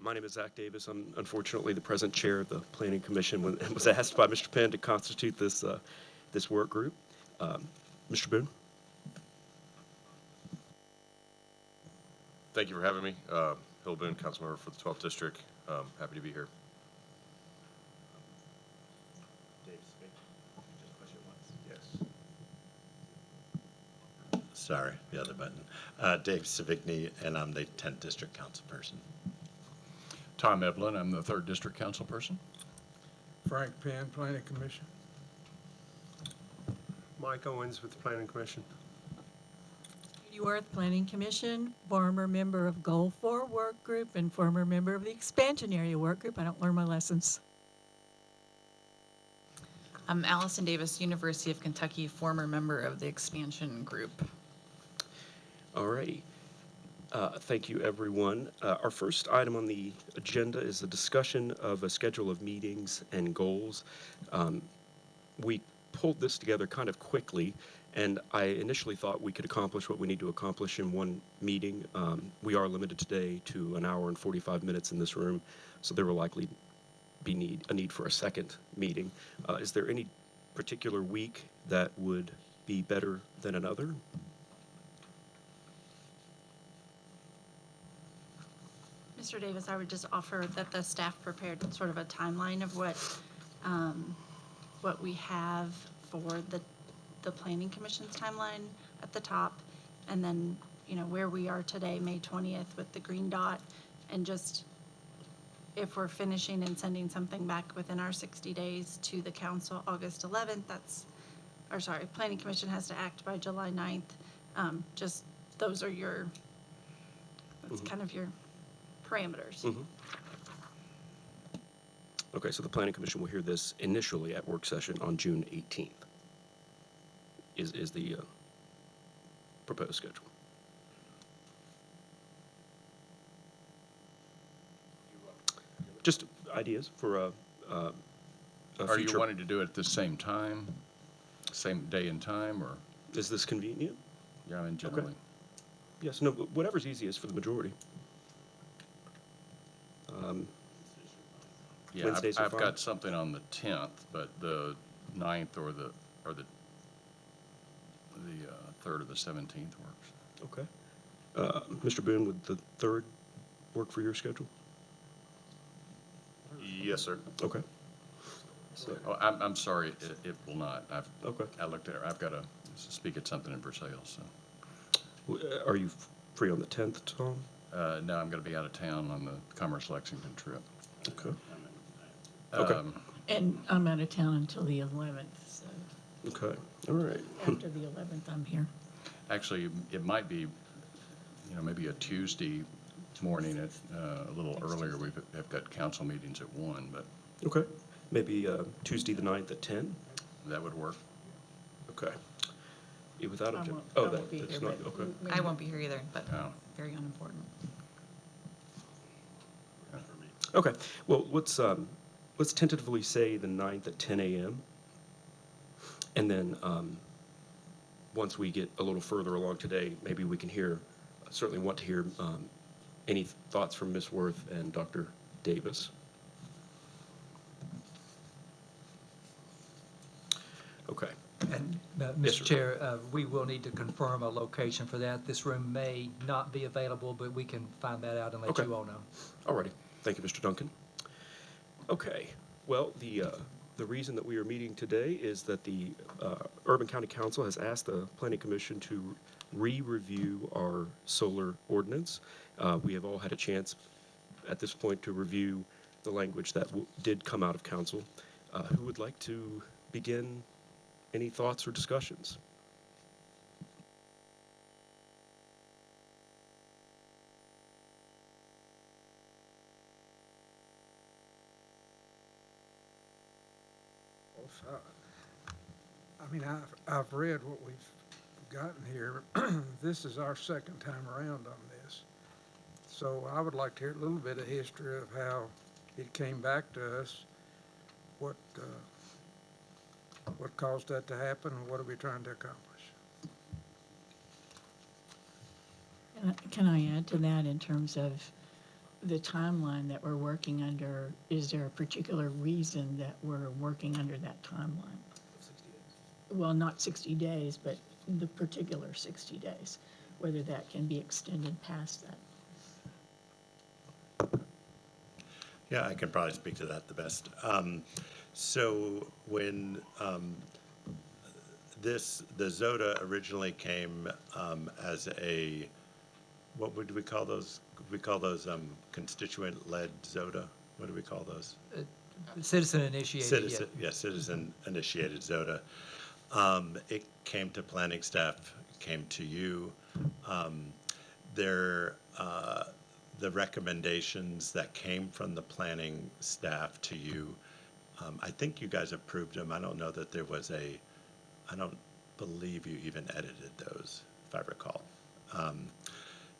My name is Zach Davis. I'm unfortunately the present chair of the Planning Commission and was asked by Mr. Penn to constitute this work group. Um, Mr. Boone? Thank you for having me. Hill Boone, council member for the 12th District. Happy to be here. Sorry, the other button. Dave Savigny, and I'm the 10th District Council person. Tom Evelyn, I'm the 3rd District Council person. Frank Penn, Planning Commission. Mike Owens with the Planning Commission. Judy Worth, Planning Commission, former member of Goal 4 Work Group and former member of the Expansion Area Work Group. I don't learn my lessons. I'm Allison Davis, University of Kentucky, former member of the Expansion Group. All righty. Thank you, everyone. Our first item on the agenda is a discussion of a schedule of meetings and goals. We pulled this together kind of quickly, and I initially thought we could accomplish what we need to accomplish in one meeting. We are limited today to an hour and 45 minutes in this room, so there will likely be a need for a second meeting. Is there any particular week that would be better than another? Mr. Davis, I would just offer that the staff prepared sort of a timeline of what we have for the Planning Commission's timeline at the top, and then, where we are today, May 20th, with the green dot, and just if we're finishing and sending something back within our 60 days to the council August 11th, Planning Commission has to act by July 9th. Just those are that's kind of your parameters. Mm-hmm. Okay, so the Planning Commission will hear this initially at work session on June 18th, is the proposed schedule. Just ideas for a Are you future. wanting to do it at the same time, same day and time, or, Is this convenient? yeah, I mean, generally? Yes, no, whatever's easiest for the majority. Yeah, Wednesdays are I've fine. got something on the 10th, but the 9th or the 3rd or the 17th works. Okay. Mr. Boone, would the 3rd work for your schedule? Yes, sir. Okay. So, Oh, I'm sorry, it will not. okay. I looked at it, I've got to speak at something in Versailles, so. Are you free on the 10th, Tom? No, I'm going to be out of town on the Commerce Lexington trip. Okay. Okay. And I'm out of town until the 11th, so Okay. All right. after the 11th, I'm here. Actually, it might be, maybe a Tuesday morning at, a little earlier. We've got council meetings at 1, but Okay. Maybe Tuesday the 9th at 10? that would work. Okay. Yeah, without I objection. won't- Oh, I won't be that's here, not, but okay. I won't be here either, but Oh. very unimportant. Okay. Well, let's tentatively say the 9th at 10 a.m. And then once we get a little further along today, maybe we can certainly want to hear any thoughts from Ms. Worth and Dr. Davis. Okay. And, Yes, sir. Mr. Chair, we will need to confirm a location for that. This room may not be available, but we can find that out and let Okay. you all know. Alrighty. Thank you, Mr. Duncan. Okay. Well, the reason that we are meeting today is that the Urban County Council has asked the Planning Commission to re-review our solar ordinance. We have all had a chance at this point to review the language that did come out of council. Who would like to begin any thoughts or discussions? I mean, I've read what we've gotten here. This is our second time around on this. So I would like to hear a little bit of history of how it came back to us, what caused that to happen, and what are we trying to accomplish? Can I add to that in terms of the timeline that we're working under, is there a particular reason that we're working under that timeline? 60 days. Well, not 60 days, but the particular 60 days, whether that can be extended past that. Yeah, I can probably speak to that the best. So when the ZOTA originally came as a, what would we call those? We call those constituent-led ZOTA? What do we call those? Citizen initiated, yeah. Citizen-initiated ZOTA. It came to planning staff, it came to you. The recommendations that came from the planning staff to you, I think you guys approved them. I don't know that there was I don't believe you even edited those, if I recall.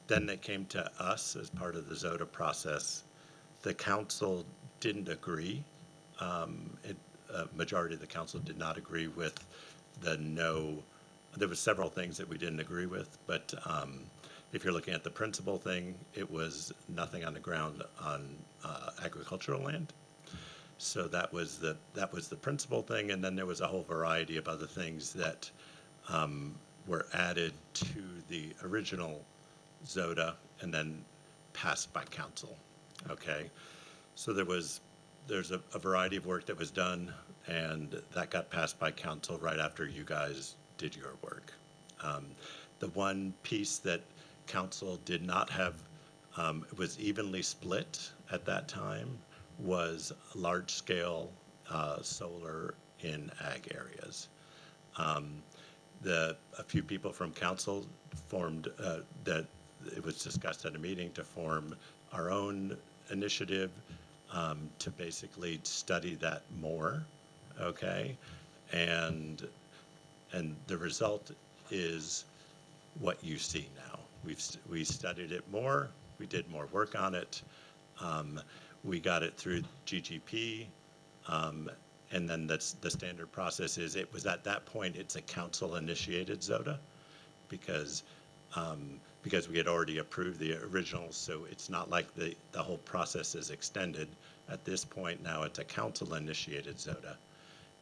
Then they came to us as part of the ZOTA process. The council didn't agree. A majority of the council did not agree with there was several things that we didn't agree with, but if you're looking at the principal thing, it was nothing on the ground on agricultural land. So that was the principal thing, and then there was a whole variety of other things that were added to the original ZOTA and then passed by council. Okay, so there's a variety of work that was done, and that got passed by council right after you guys did your work. The one piece that council did not have, was evenly split at that time, was large-scale solar in ag areas. A few people from council formed, that it was discussed at a meeting to form our own initiative to basically study that more, okay? And the result is what you see now. We studied it more, we did more work on it, we got it through GGP, and then the standard process is, it was at that point, it's a council-initiated ZOTA, because we had already approved the original, so it's not like the whole process is extended. At this point now, it's a council-initiated ZOTA,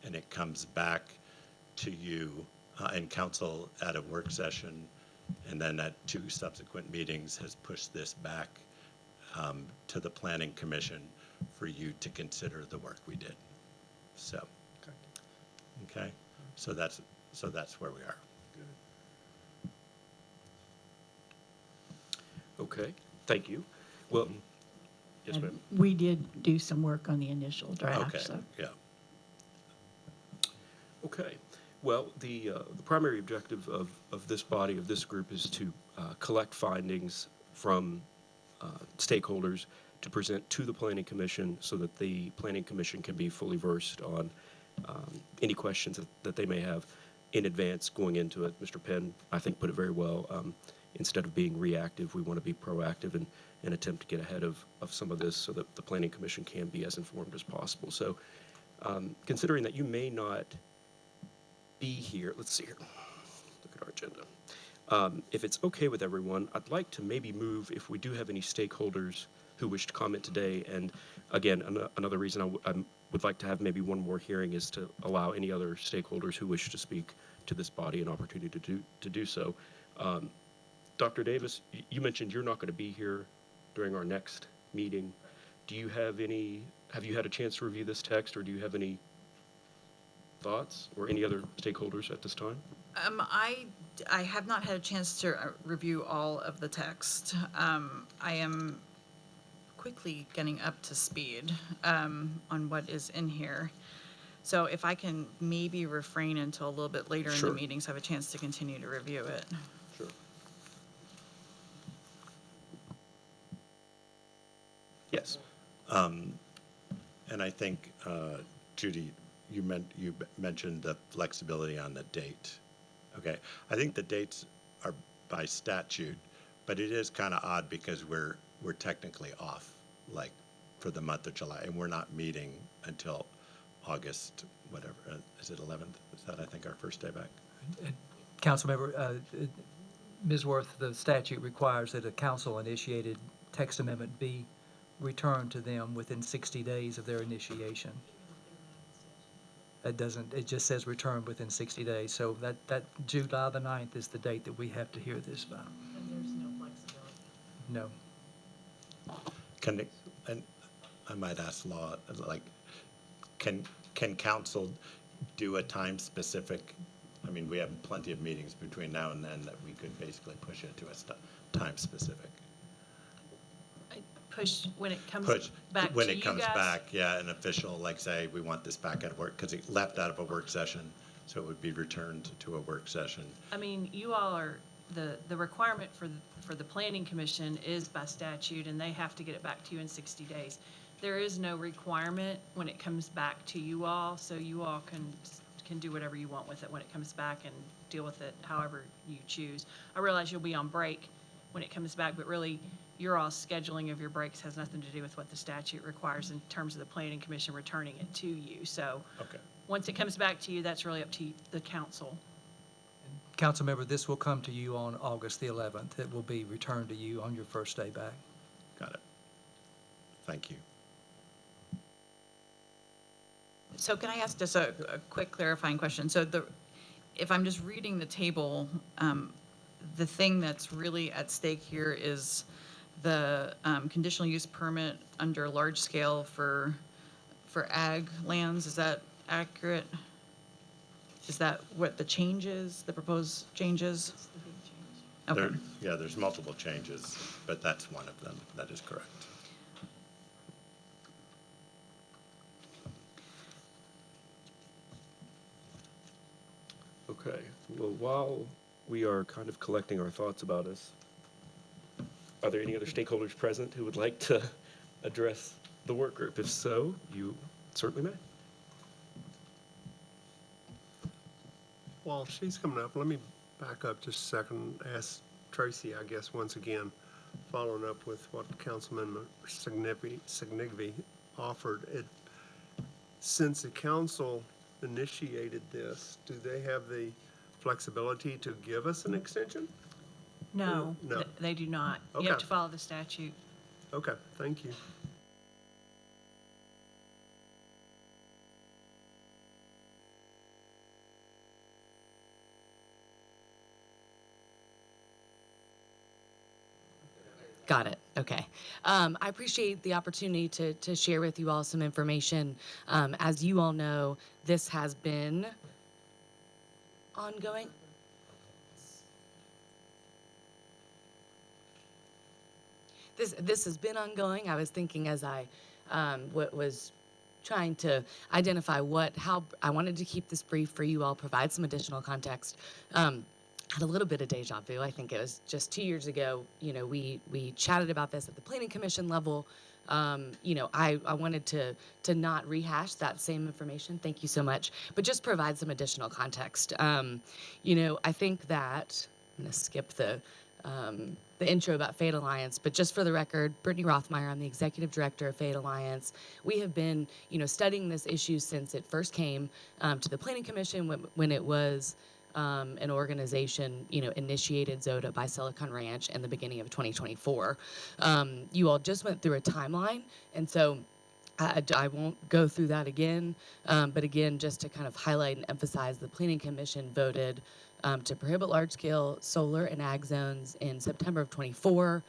and it comes back to you, and council at a work session, and then at 2 subsequent meetings has pushed this back to the Planning Commission for you to consider the work we did. So, okay, so that's where we are. Okay, thank you. Well, yes, And ma'am. we did do some work on the initial draft, Okay, so. yeah. Okay. Well, the primary objective of this body, of this group, is to collect findings from stakeholders to present to the Planning Commission so that the Planning Commission can be fully versed on any questions that they may have in advance going into it. Mr. Penn, I think, put it very well. Instead of being reactive, we want to be proactive and attempt to get ahead of some of this so that the Planning Commission can be as informed as possible. So considering that you may not be here, let's see here, look at our agenda. If it's okay with everyone, I'd like to maybe move, if we do have any stakeholders who wish to comment today, and again, another reason I would like to have maybe one more hearing is to allow any other stakeholders who wish to speak to this body an opportunity to do so. Dr. Davis, you mentioned you're not going to be here during our next meeting. Do you have you had a chance to review this text, or do you have any thoughts, or any other stakeholders at this time? I have not had a chance to review all of the text. I am quickly getting up to speed on what is in here. So if I can maybe refrain until a little bit later in Sure. the meeting, so I have a chance to continue to review it. Sure. Yes. And I think, Judy, you mentioned the flexibility on the date. Okay, I think the dates are by statute, but it is kind of odd because we're technically off, like, for the month of July, and we're not meeting until August, whatever, is it 11th? Is that, I think, our first day back? Councilmember, Ms. Worth, the statute requires that a council-initiated text amendment be return to them within 60 days of their initiation. It doesn't, it just says return within 60 days. So that July the 9th is the date that we have to hear this by. And there's no flexibility. No. Can it, and I might ask Law, like, can council do a time specific? I mean, we have plenty of meetings between now and then that we could basically push it to a time specific. Push when it comes Push, back when to it you comes guys? back, yeah, an official, like, say, we want this back at work, because it left out of a work session, so it would be returned to a work session. I mean, you all are, the requirement for the planning commission is by statute, and they have to get it back to you in 60 days. There is no requirement when it comes back to you all, so you all can do whatever you want with it when it comes back and deal with it however you choose. I realize you'll be on break when it comes back, but really, your all scheduling of your breaks has nothing to do with what the statute requires in terms of the planning commission returning it to you. So Okay. once it comes back to you, that's really up to the council. Councilmember, this will come to you on August the 11th. It will be returned to you on your first day back. Got it. Thank you. So can I ask just a quick clarifying question? So if I'm just reading the table, the thing that's really at stake here is the conditional use permit under large scale for ag lands. Is that accurate? Is that what the changes, the proposed changes? That's the big change. Okay. Yeah, there's multiple changes, but that's one of them. That is correct. Okay, well, while we are kind of collecting our thoughts about this, are there any other stakeholders present who would like to address the work group? If so, you certainly may. While she's coming up, let me back up just a second, ask Tracy, I guess, once again, following up with what Councilman Signigby offered. Since the council initiated this, do they have the flexibility to give us an extension? No, No. they do not. You have Okay. to follow the statute. Okay, thank you. Got it. Okay. I appreciate the opportunity to share with you all some information. As you all know, this has been ongoing. This has been ongoing. I was thinking as I was trying to identify how I wanted to keep this brief for you all, provide some additional context. Had a little bit of deja vu. I think it was just 2 years ago, we chatted about this at the Planning Commission level. I wanted to not rehash that same information. Thank you so much. But just provide some additional context. I think that, I'm going to skip the intro about Fade Alliance, but just for the record, Brittany Rothmeyer, I'm the executive director of Fade Alliance. We have been, studying this issue since it first came to the Planning Commission when it was an organization, initiated ZODA by Silicon Ranch in the beginning of 2024. You all just went through a timeline, and so I won't go through that again, but again, just to kind of highlight and emphasize, the Planning Commission voted to prohibit large-scale solar and ag zones in September of 24.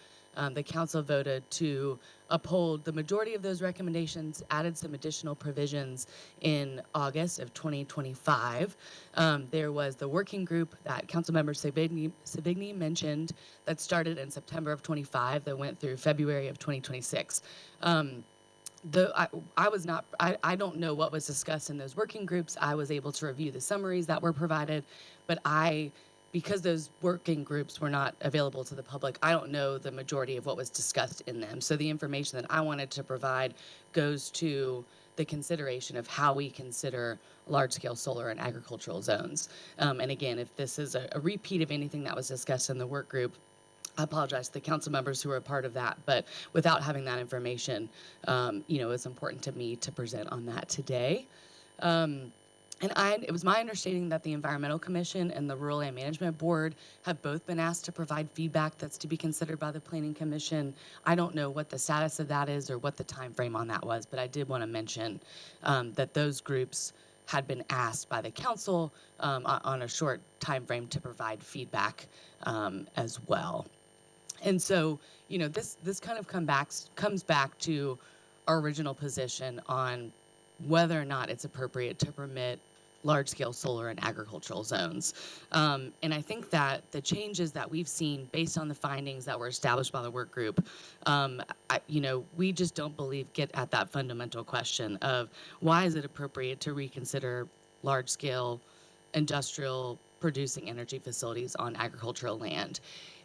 The council voted to uphold the majority of those recommendations, added some additional provisions in August of 2025. There was the working group that Councilmember Savigny mentioned that started in September of 25 that went through February of 2026. I don't know what was discussed in those working groups. I was able to review the summaries that were provided, but because those working groups were not available to the public, I don't know the majority of what was discussed in them. So the information that I wanted to provide goes to the consideration of how we consider large-scale solar and agricultural zones. And again, if this is a repeat of anything that was discussed in the work group, I apologize to the council members who were a part of that, but without having that information, it's important to me to present on that today. And it was my understanding that the Environmental Commission and the Rural Land Management Board have both been asked to provide feedback that's to be considered by the Planning Commission. I don't know what the status of that is or what the time frame on that was, but I did want to mention that those groups had been asked by the council on a short time frame to provide feedback as well. And so, this kind of comes back to our original position on whether or not it's appropriate to permit large-scale solar and agricultural zones. And I think that the changes that we've seen based on the findings that were established by the work group, we just don't believe get at that fundamental question of why is it appropriate to reconsider large-scale industrial producing energy facilities on agricultural land,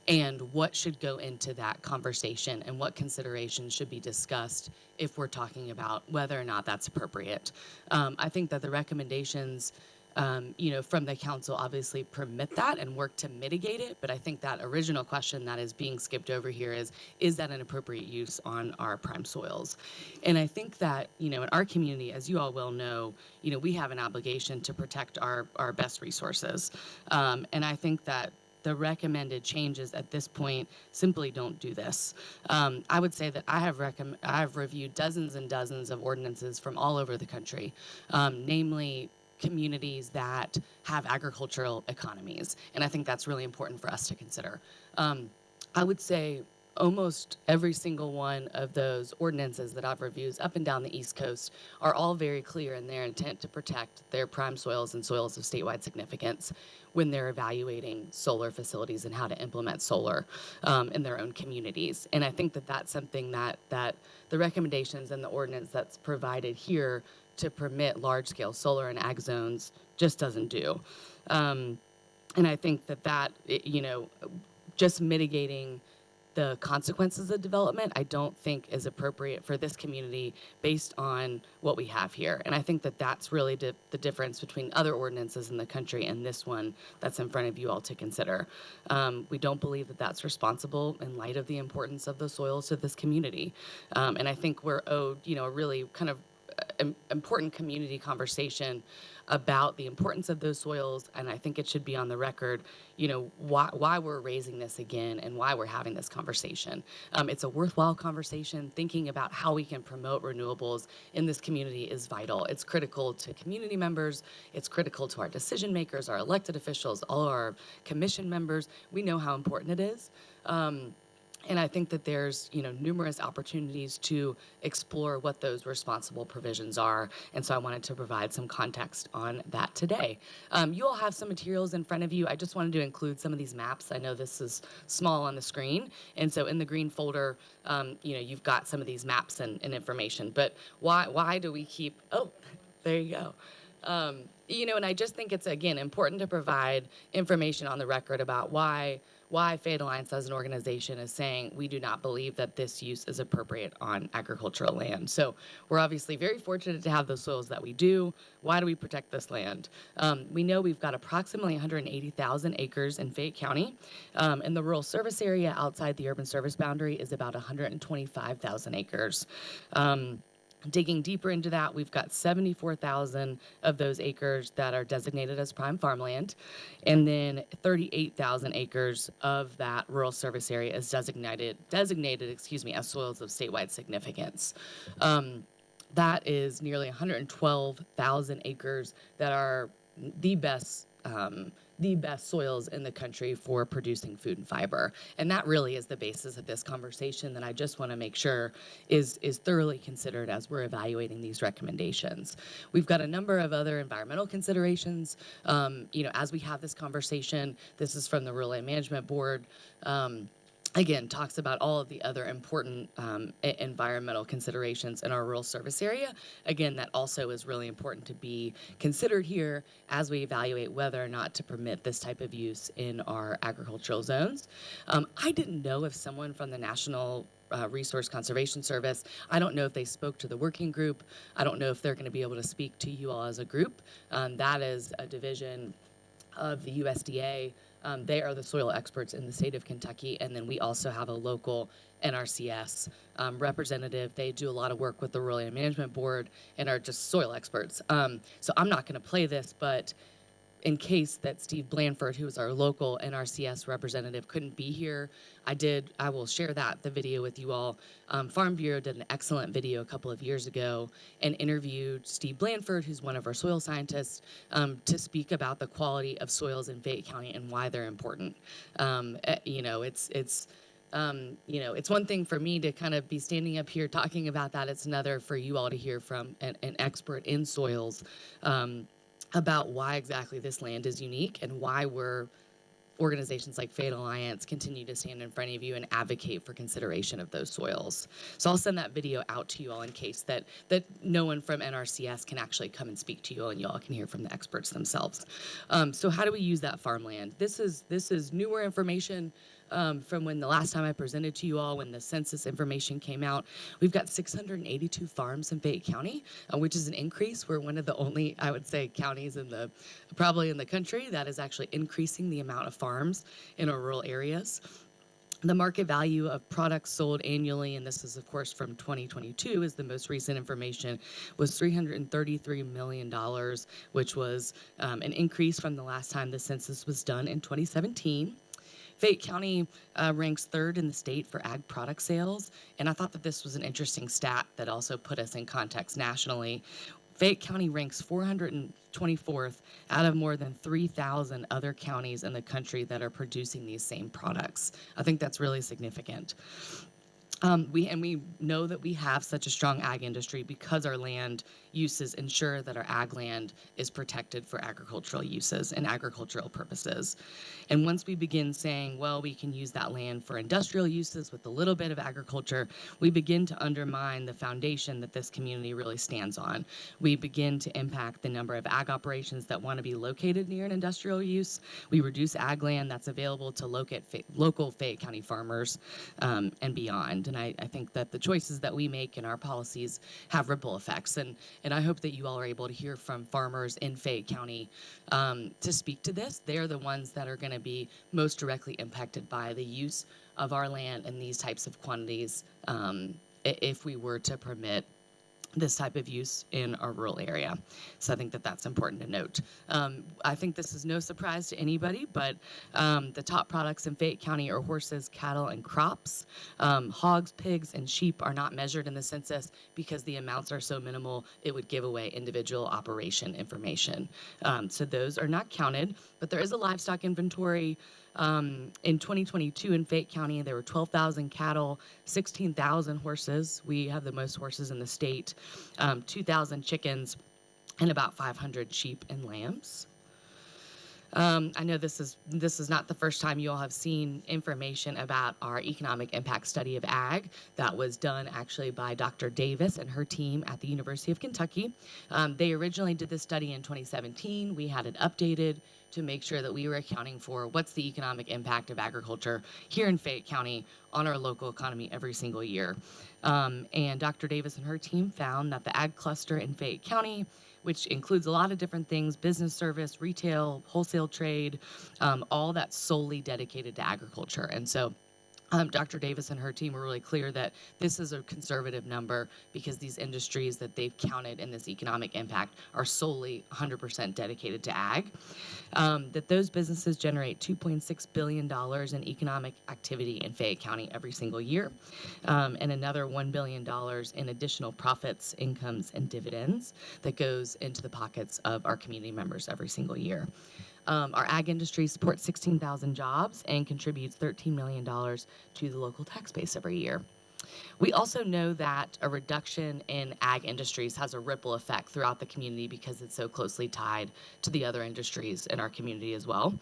and what should go into that conversation and what considerations should be discussed if we're talking about whether or not that's appropriate. I think that the recommendations, from the council obviously permit that and work to mitigate it, but I think that original question that is being skipped over here is that an appropriate use on our prime soils? And I think that, in our community, as you all well know, we have an obligation to protect our best resources. And I think that the recommended changes at this point simply don't do this. I would say that I have reviewed dozens and dozens of ordinances from all over the country, namely communities that have agricultural economies, and I think that's really important for us to consider. I would say almost every single one of those ordinances that I've reviewed up and down the East Coast are all very clear in their intent to protect their prime soils and soils of statewide significance when they're evaluating solar facilities and how to implement solar in their own communities. And I think that that's something that the recommendations and the ordinance that's provided here to permit large-scale solar and ag zones just doesn't do. And I think that just mitigating the consequences of development, I don't think is appropriate for this community based on what we have here. And I think that that's really the difference between other ordinances in the country and this one that's in front of you all to consider. We don't believe that that's responsible in light of the importance of the soils to this community. And I think we're owed, a really kind of important community conversation about the importance of those soils, and I think it should be on the record, why we're raising this again and why we're having this conversation. It's a worthwhile conversation. Thinking about how we can promote renewables in this community is vital. It's critical to community members. It's critical to our decision makers, our elected officials, all our commission members. We know how important it is. And I think that there's, numerous opportunities to explore what those responsible provisions are. And so I wanted to provide some context on that today. You all have some materials in front of you. I just wanted to include some of these maps. I know this is small on the screen. And so in the green folder, you've got some of these maps and information. But why do we keep, oh, there you go. And I just think it's, again, important to provide information on the record about why Fayette Alliance as an organization is saying we do not believe that this use is appropriate on agricultural land. So we're obviously very fortunate to have the soils that we do. Why do we protect this land? We know we've got approximately 180,000 acres in Fayette County, and the rural service area outside the urban service boundary is about 125,000 acres. Digging deeper into that, we've got 74,000 of those acres that are designated as prime farmland, and then 38,000 acres of that rural service area is designated, as soils of statewide significance. That is nearly 112,000 acres that are the best soils in the country for producing food and fiber. And that really is the basis of this conversation that I just want to make sure is thoroughly considered as we're evaluating these recommendations. We've got a number of other environmental considerations. As we have this conversation, this is from the Rural Land Management Board. Again, talks about all of the other important environmental considerations in our rural service area. Again, that also is really important to be considered here as we evaluate whether or not to permit this type of use in our agricultural zones. I didn't know if someone from the National Resource Conservation Service, I don't know if they spoke to the working group. I don't know if they're going to be able to speak to you all as a group. That is a division of the USDA They are the soil experts in the state of Kentucky, and then we also have a local NRCS representative. They do a lot of work with the Rural Land Management Board and are just soil experts. So I'm not going to play this, but in case that Steve Blanford, who is our local NRCS representative, couldn't be here, I will share the video with you all. Farm Bureau did an excellent video a couple of years ago and interviewed Steve Blanford, who's one of our soil scientists, to speak about the quality of soils in Fayette County and why they're important. It's one thing for me to kind of be standing up here talking about that. It's another for you all to hear from an expert in soils about why exactly this land is unique and why organizations like Fayette Alliance continue to stand in front of you and advocate for consideration of those soils. So I'll send that video out to you all in case that no one from NRCS can actually come and speak to you all, and you all can hear from the experts themselves. So how do we use that farmland? This is newer information from when the last time I presented to you all, when the census information came out. We've got 682 farms in Fayette County, which is an increase. We're one of the only, I would say, counties probably in the country that is actually increasing the amount of farms in our rural areas. The market value of products sold annually, and this is of course from 2022, is the most recent information, was $333 million, which was an increase from the last time the census was done in 2017. Fayette County ranks third in the state for ag product sales, and I thought that this was an interesting stat that also put us in context nationally. Fayette County ranks 424th out of more than 3,000 other counties in the country that are producing these same products. I think that's really significant. We know that we have such a strong ag industry because our land uses ensure that our ag land is protected for agricultural uses and agricultural purposes. And once we begin saying, well, we can use that land for industrial uses with a little bit of agriculture, we begin to undermine the foundation that this community really stands on. We begin to impact the number of ag operations that want to be located near an industrial use. We reduce ag land that's available to local Fayette County farmers and beyond. And I think that the choices that we make in our policies have ripple effects. And I hope that you all are able to hear from farmers in Fayette County to speak to this. They're the ones that are going to be most directly impacted by the use of our land in these types of quantities if we were to permit this type of use in our rural area. So I think that that's important to note. I think this is no surprise to anybody, but the top products in Fayette County are horses, cattle, and crops. Hogs, pigs, and sheep are not measured in the census because the amounts are so minimal, it would give away individual operation information. So those are not counted, but there is a livestock inventory. In 2022 in Fayette County, there were 12,000 cattle, 16,000 horses. We have the most horses in the state, 2,000 chickens, and about 500 sheep and lambs. I know this is not the first time you all have seen information about our economic impact study of ag that was done actually by Dr. Davis and her team at the University of Kentucky. They originally did this study in 2017. We had it updated to make sure that we were accounting for what's the economic impact of agriculture here in Fayette County on our local economy every single year. And Dr. Davis and her team found that the ag cluster in Fayette County, which includes a lot of different things, business service, retail, wholesale trade, all that's solely dedicated to agriculture. And so Dr. Davis and her team were really clear that this is a conservative number because these industries that they've counted in this economic impact are solely 100% dedicated to ag. That those businesses generate $2.6 billion in economic activity in Fayette County every single year, and another $1 billion in additional profits, incomes, and dividends that goes into the pockets of our community members every single year. Our ag industry supports 16,000 jobs and contributes $13 million to the local tax base every year. We also know that a reduction in ag industries has a ripple effect throughout the community because it's so closely tied to the other industries in our community as well.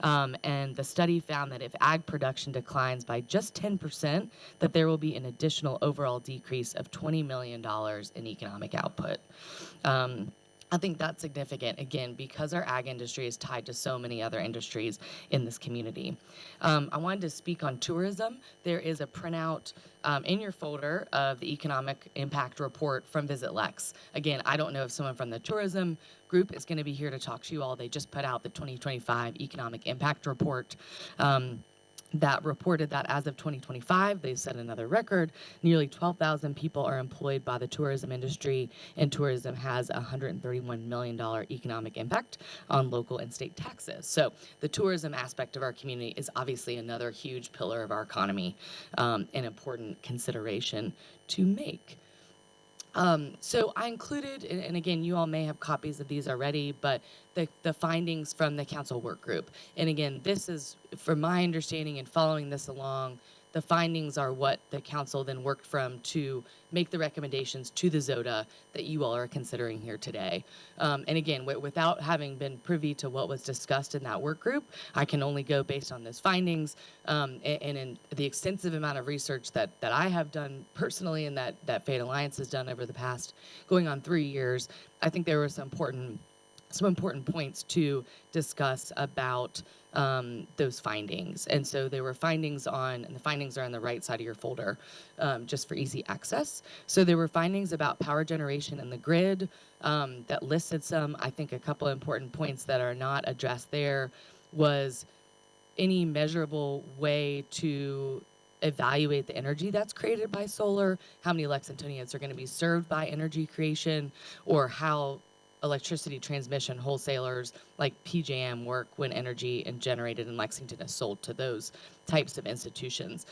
And the study found that if ag production declines by just 10%, that there will be an additional overall decrease of $20 million in economic output. I think that's significant, again, because our ag industry is tied to so many other industries in this community. I wanted to speak on tourism. There is a printout in your folder of the economic impact report from Visit Lex. Again, I don't know if someone from the tourism group is going to be here to talk to you all. They just put out the 2025 economic impact report. That reported that as of 2025, they've set another record. Nearly 12,000 people are employed by the tourism industry, and tourism has a $131 million economic impact on local and state taxes. So the tourism aspect of our community is obviously another huge pillar of our economy, an important consideration to make. So I included, and again, you all may have copies of these already, but the findings from the council work group. And again, this is, from my understanding and following this along, the findings are what the council then worked from to make the recommendations to the ZODA that you all are considering here today. And again, without having been privy to what was discussed in that work group, I can only go based on those findings and in the extensive amount of research that I have done personally and that Fayette Alliance has done over the past going on 3 years. I think there were some important points to discuss about those findings. And so there were findings on, and the findings are on the right side of your folder, just for easy access. So there were findings about power generation in the grid that listed some, I think a couple of important points that are not addressed there was any measurable way to evaluate the energy that's created by solar, how many Lexingtonians are going to be served by energy creation, or how electricity transmission wholesalers like PJM work when energy and generated in Lexington is sold to those types of institutions.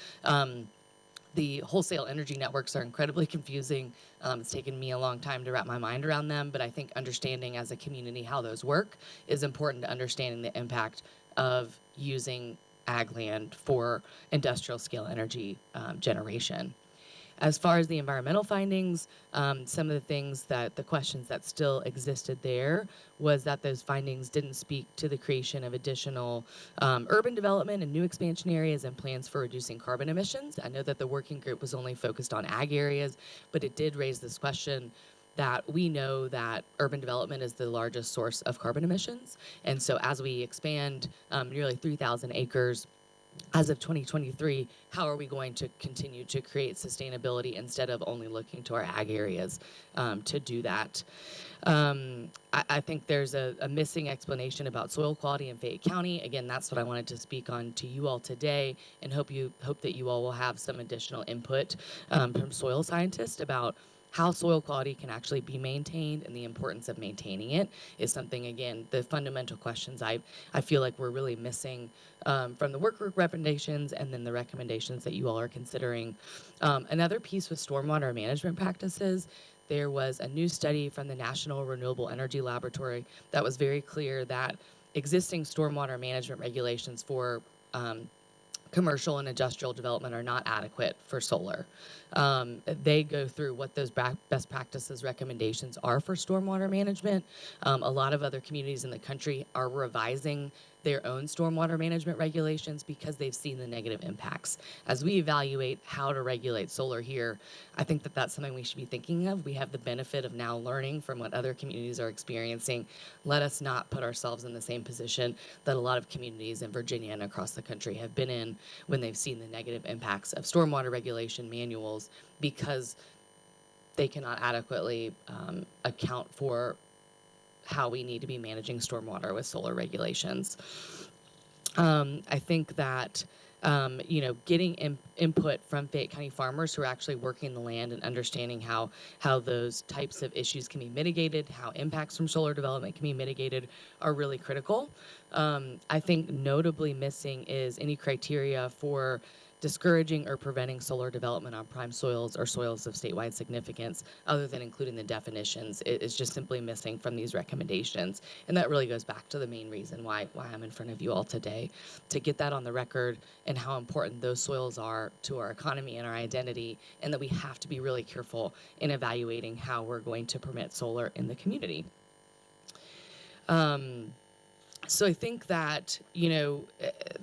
The wholesale energy networks are incredibly confusing. It's taken me a long time to wrap my mind around them, but I think understanding as a community how those work is important to understanding the impact of using ag land for industrial scale energy generation. As far as the environmental findings, some of the things that the questions that still existed there was that those findings didn't speak to the creation of additional urban development and new expansion areas and plans for reducing carbon emissions. I know that the working group was only focused on ag areas, but it did raise this question that we know that urban development is the largest source of carbon emissions. And so as we expand nearly 3,000 acres as of 2023, how are we going to continue to create sustainability instead of only looking to our ag areas to do that? I think there's a missing explanation about soil quality in Fayette County. Again, that's what I wanted to speak on to you all today, and hope that you all will have some additional input from soil scientists about how soil quality can actually be maintained and the importance of maintaining it is something, again, the fundamental questions I feel like we're really missing from the work group recommendations and then the recommendations that you all are considering. Another piece was stormwater management practices. There was a new study from the National Renewable Energy Laboratory that was very clear that existing stormwater management regulations for commercial and industrial development are not adequate for solar. They go through what those best practices recommendations are for stormwater management. A lot of other communities in the country are revising their own stormwater management regulations because they've seen the negative impacts. As we evaluate how to regulate solar here, I think that that's something we should be thinking of. We have the benefit of now learning from what other communities are experiencing. Let us not put ourselves in the same position that a lot of communities in Virginia and across the country have been in when they've seen the negative impacts of stormwater regulation manuals because they cannot adequately account for how we need to be managing stormwater with solar regulations. I think that getting input from Fayette County farmers who are actually working the land and understanding how those types of issues can be mitigated, how impacts from solar development can be mitigated are really critical. I think notably missing is any criteria for discouraging or preventing solar development on prime soils or soils of statewide significance, other than including the definitions. It is just simply missing from these recommendations. And that really goes back to the main reason why I'm in front of you all today, to get that on the record and how important those soils are to our economy and our identity, and that we have to be really careful in evaluating how we're going to permit solar in the community. So I think that,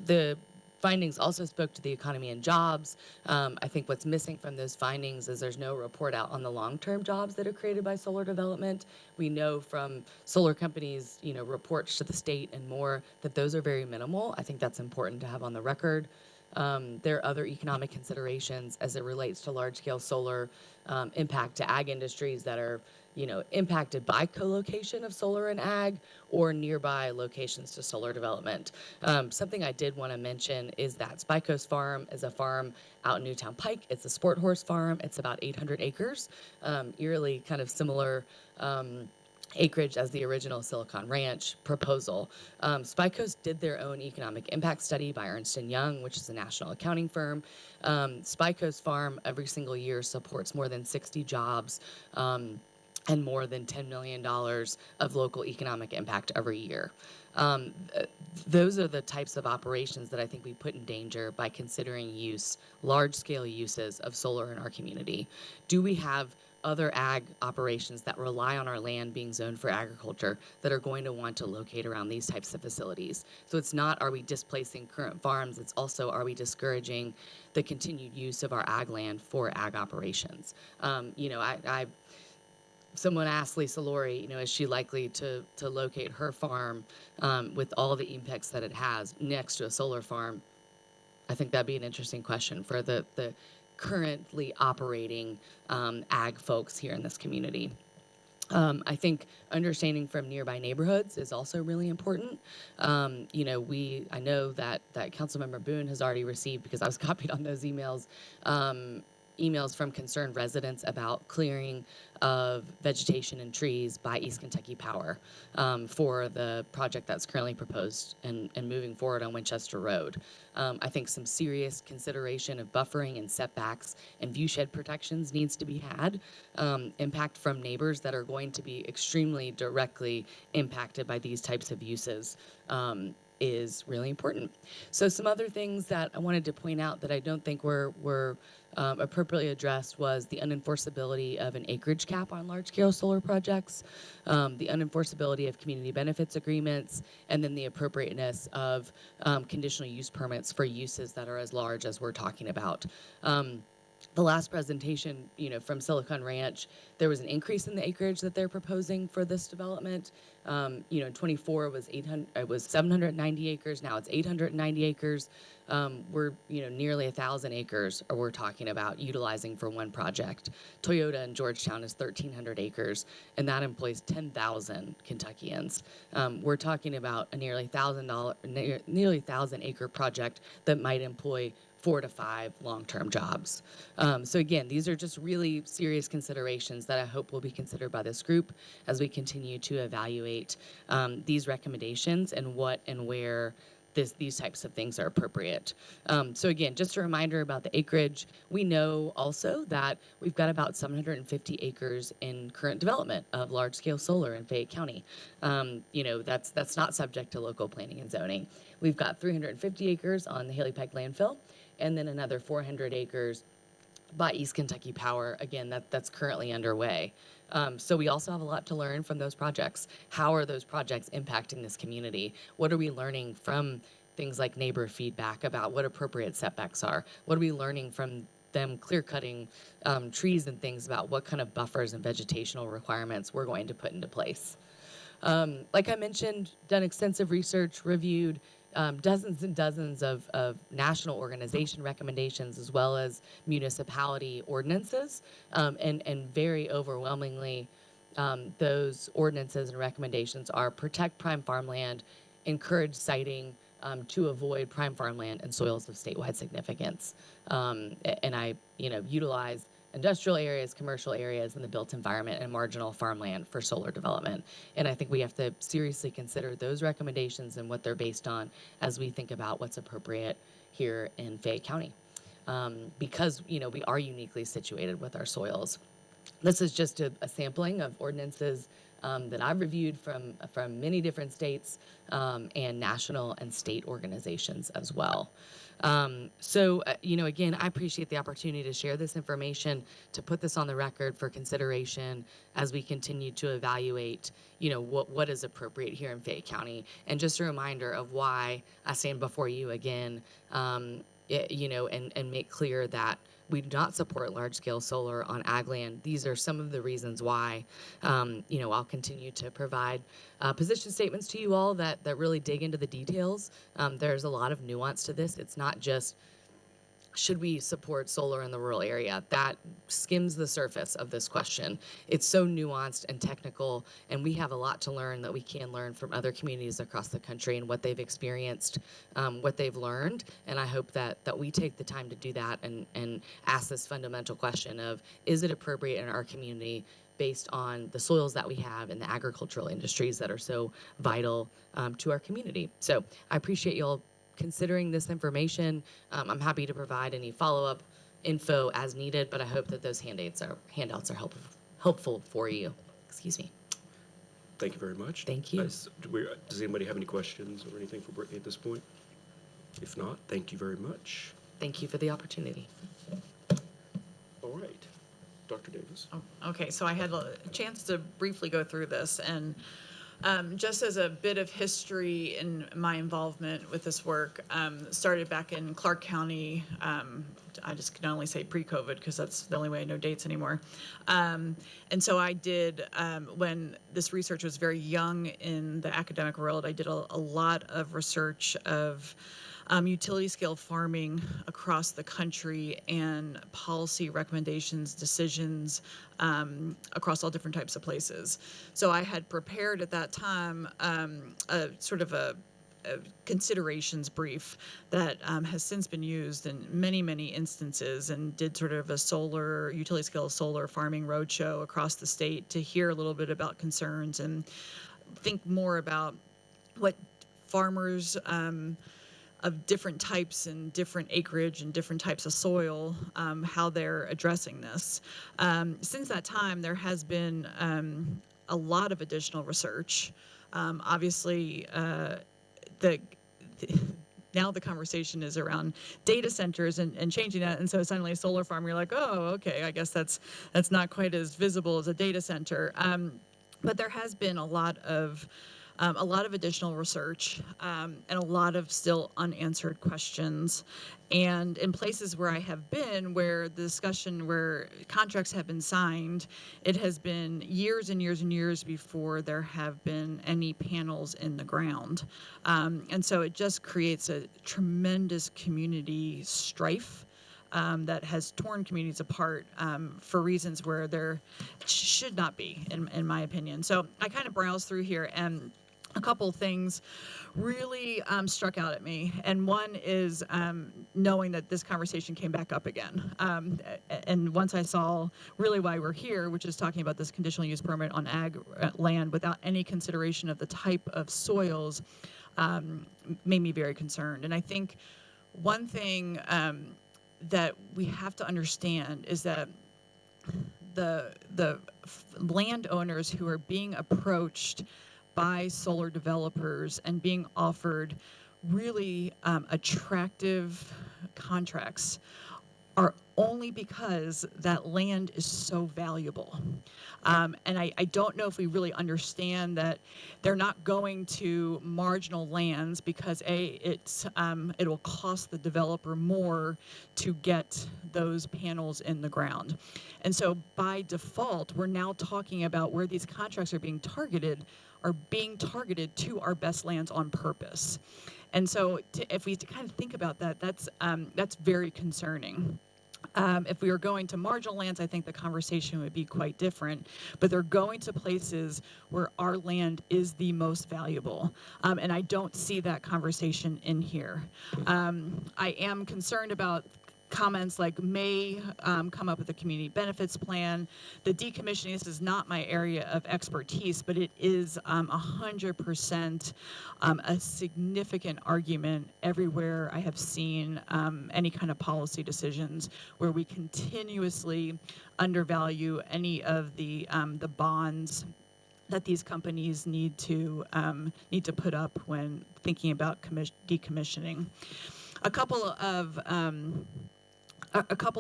the Findings also spoke to the economy and jobs. I think what's missing from those findings is there's no report out on the long-term jobs that are created by solar development. We know from solar companies, reports to the state and more that those are very minimal. I think that's important to have on the record. There are other economic considerations as it relates to large-scale solar impact to ag industries that are impacted by co-location of solar and ag or nearby locations to solar development. Something I did want to mention is that Spikos Farm is a farm out in Newtown Pike. It's a sport horse farm. It's about 800 acres, eerily kind of similar acreage as the original Silicon Ranch proposal. Spikos did their own economic impact study by Ernst & Young, which is a national accounting firm. Spikos Farm every single year supports more than 60 jobs and more than $10 million of local economic impact every year. Those are the types of operations that I think we put in danger by considering large-scale uses of solar in our community. Do we have other ag operations that rely on our land being zoned for agriculture that are going to want to locate around these types of facilities? So it's not, are we displacing current farms? It's also, are we discouraging the continued use of our ag land for ag operations? Someone asked Lisa Laurie, is she likely to locate her farm with all the impacts that it has next to a solar farm? I think that'd be an interesting question for the currently operating ag folks here in this community. I think understanding from nearby neighborhoods is also really important. I know that Councilmember Boone has already received, because I was copied on those emails, emails from concerned residents about clearing of vegetation and trees by East Kentucky Power for the project that's currently proposed and moving forward on Winchester Road. I think some serious consideration of buffering and setbacks and viewshed protections needs to be had. Impact from neighbors that are going to be extremely directly impacted by these types of uses is really important. So some other things that I wanted to point out that I don't think were appropriately addressed was the unenforceability of an acreage cap on large-scale solar projects, the unenforceability of community benefits agreements, and then the appropriateness of conditional use permits for uses that are as large as we're talking about. The last presentation, from Silicon Ranch, there was an increase in the acreage that they're proposing for this development. In 24 it was 790 acres. Now it's 890 acres. We're nearly 1,000 acres we're talking about utilizing for one project. Toyota in Georgetown is 1,300 acres, and that employs 10,000 Kentuckians. We're talking about a nearly 1,000 acre project that might employ 4 to 5 long-term jobs. So again, these are just really serious considerations that I hope will be considered by this group as we continue to evaluate these recommendations and what and where these types of things are appropriate. So again, just a reminder about the acreage. We know also that we've got about 750 acres in current development of large-scale solar in Fayette County. That's not subject to local planning and zoning. We've got 350 acres on the Haley Pike landfill, and then another 400 acres by East Kentucky Power. Again, that's currently underway. So we also have a lot to learn from those projects. How are those projects impacting this community? What are we learning from things like neighbor feedback about what appropriate setbacks are? What are we learning from them clear-cutting trees and things about what kind of buffers and vegetational requirements we're going to put into place? Like I mentioned, done extensive research, reviewed dozens and dozens of national organization recommendations as well as municipality ordinances, and very overwhelmingly those ordinances and recommendations are protect prime farmland, encourage siting to avoid prime farmland and soils of statewide significance. And I utilize industrial areas, commercial areas, and the built environment and marginal farmland for solar development. And I think we have to seriously consider those recommendations and what they're based on as we think about what's appropriate here in Fayette County. Because, we are uniquely situated with our soils. This is just a sampling of ordinances that I've reviewed from many different states and national and state organizations as well. Again, I appreciate the opportunity to share this information, to put this on the record for consideration as we continue to evaluate, what is appropriate here in Fayette County. And just a reminder of why I stand before you again, and make clear that we do not support large-scale solar on ag land. These are some of the reasons why, I'll continue to provide position statements to you all that really dig into the details. There's a lot of nuance to this. It's not just, should we support solar in the rural area? That skims the surface of this question. It's so nuanced and technical, and we have a lot to learn that we can learn from other communities across the country and what they've experienced, what they've learned. And I hope that we take the time to do that and ask this fundamental question of, is it appropriate in our community based on the soils that we have and the agricultural industries that are so vital to our community? So I appreciate you all considering this information. I'm happy to provide any follow-up info as needed, but I hope that those handouts are helpful for you. Excuse me. Thank you very much. Thank you. Does anybody have any questions or anything for Brittany at this point? If not, thank you very much. Thank you for the opportunity. All right. Dr. Davis. Okay, so I had a chance to briefly go through this, and just as a bit of history in my involvement with this work, started back in Clark County. I just can only say pre-COVID because that's the only way I know dates anymore. And so I did, when this research was very young in the academic world, I did a lot of research of utility scale farming across the country and policy recommendations, decisions across all different types of places. So I had prepared at that time a sort of a considerations brief that has since been used in many, many instances, and did sort of a utility scale solar farming roadshow across the state to hear a little bit about concerns and think more about what farmers of different types and different acreage and different types of soil, how they're addressing this. Since that time, there has been a lot of additional research. Obviously, now the conversation is around data centers and changing that, and so suddenly a solar farm, you're like, oh, okay, I guess that's not quite as visible as a data center. But there has been a lot of additional research and a lot of still unanswered questions. And in places where I have been, where the discussion, where contracts have been signed, it has been years and years and years before there have been any panels in the ground. And so it just creates a tremendous community strife that has torn communities apart for reasons where there should not be, in my opinion. So I kind of browsed through here, and a couple things really struck out at me. And one is knowing that this conversation came back up again. And once I saw really why we're here, which is talking about this conditional use permit on ag land without any consideration of the type of soils, made me very concerned. And I think one thing that we have to understand is that the landowners who are being approached by solar developers and being offered really attractive contracts are only because that land is so valuable. And I don't know if we really understand that they're not going to marginal lands because it'll cost the developer more to get those panels in the ground. And so by default, we're now talking about where these contracts are being targeted to our best lands on purpose. And so if we kind of think about that, that's very concerning. If we were going to marginal lands, I think the conversation would be quite different. But they're going to places where our land is the most valuable. And I don't see that conversation in here. I am concerned about comments like may come up with a community benefits plan. The decommissioning, this is not my area of expertise, but it is 100% a significant argument everywhere I have seen any kind of policy decisions where we continuously undervalue any of the bonds that these companies need to put up when thinking about decommissioning. A couple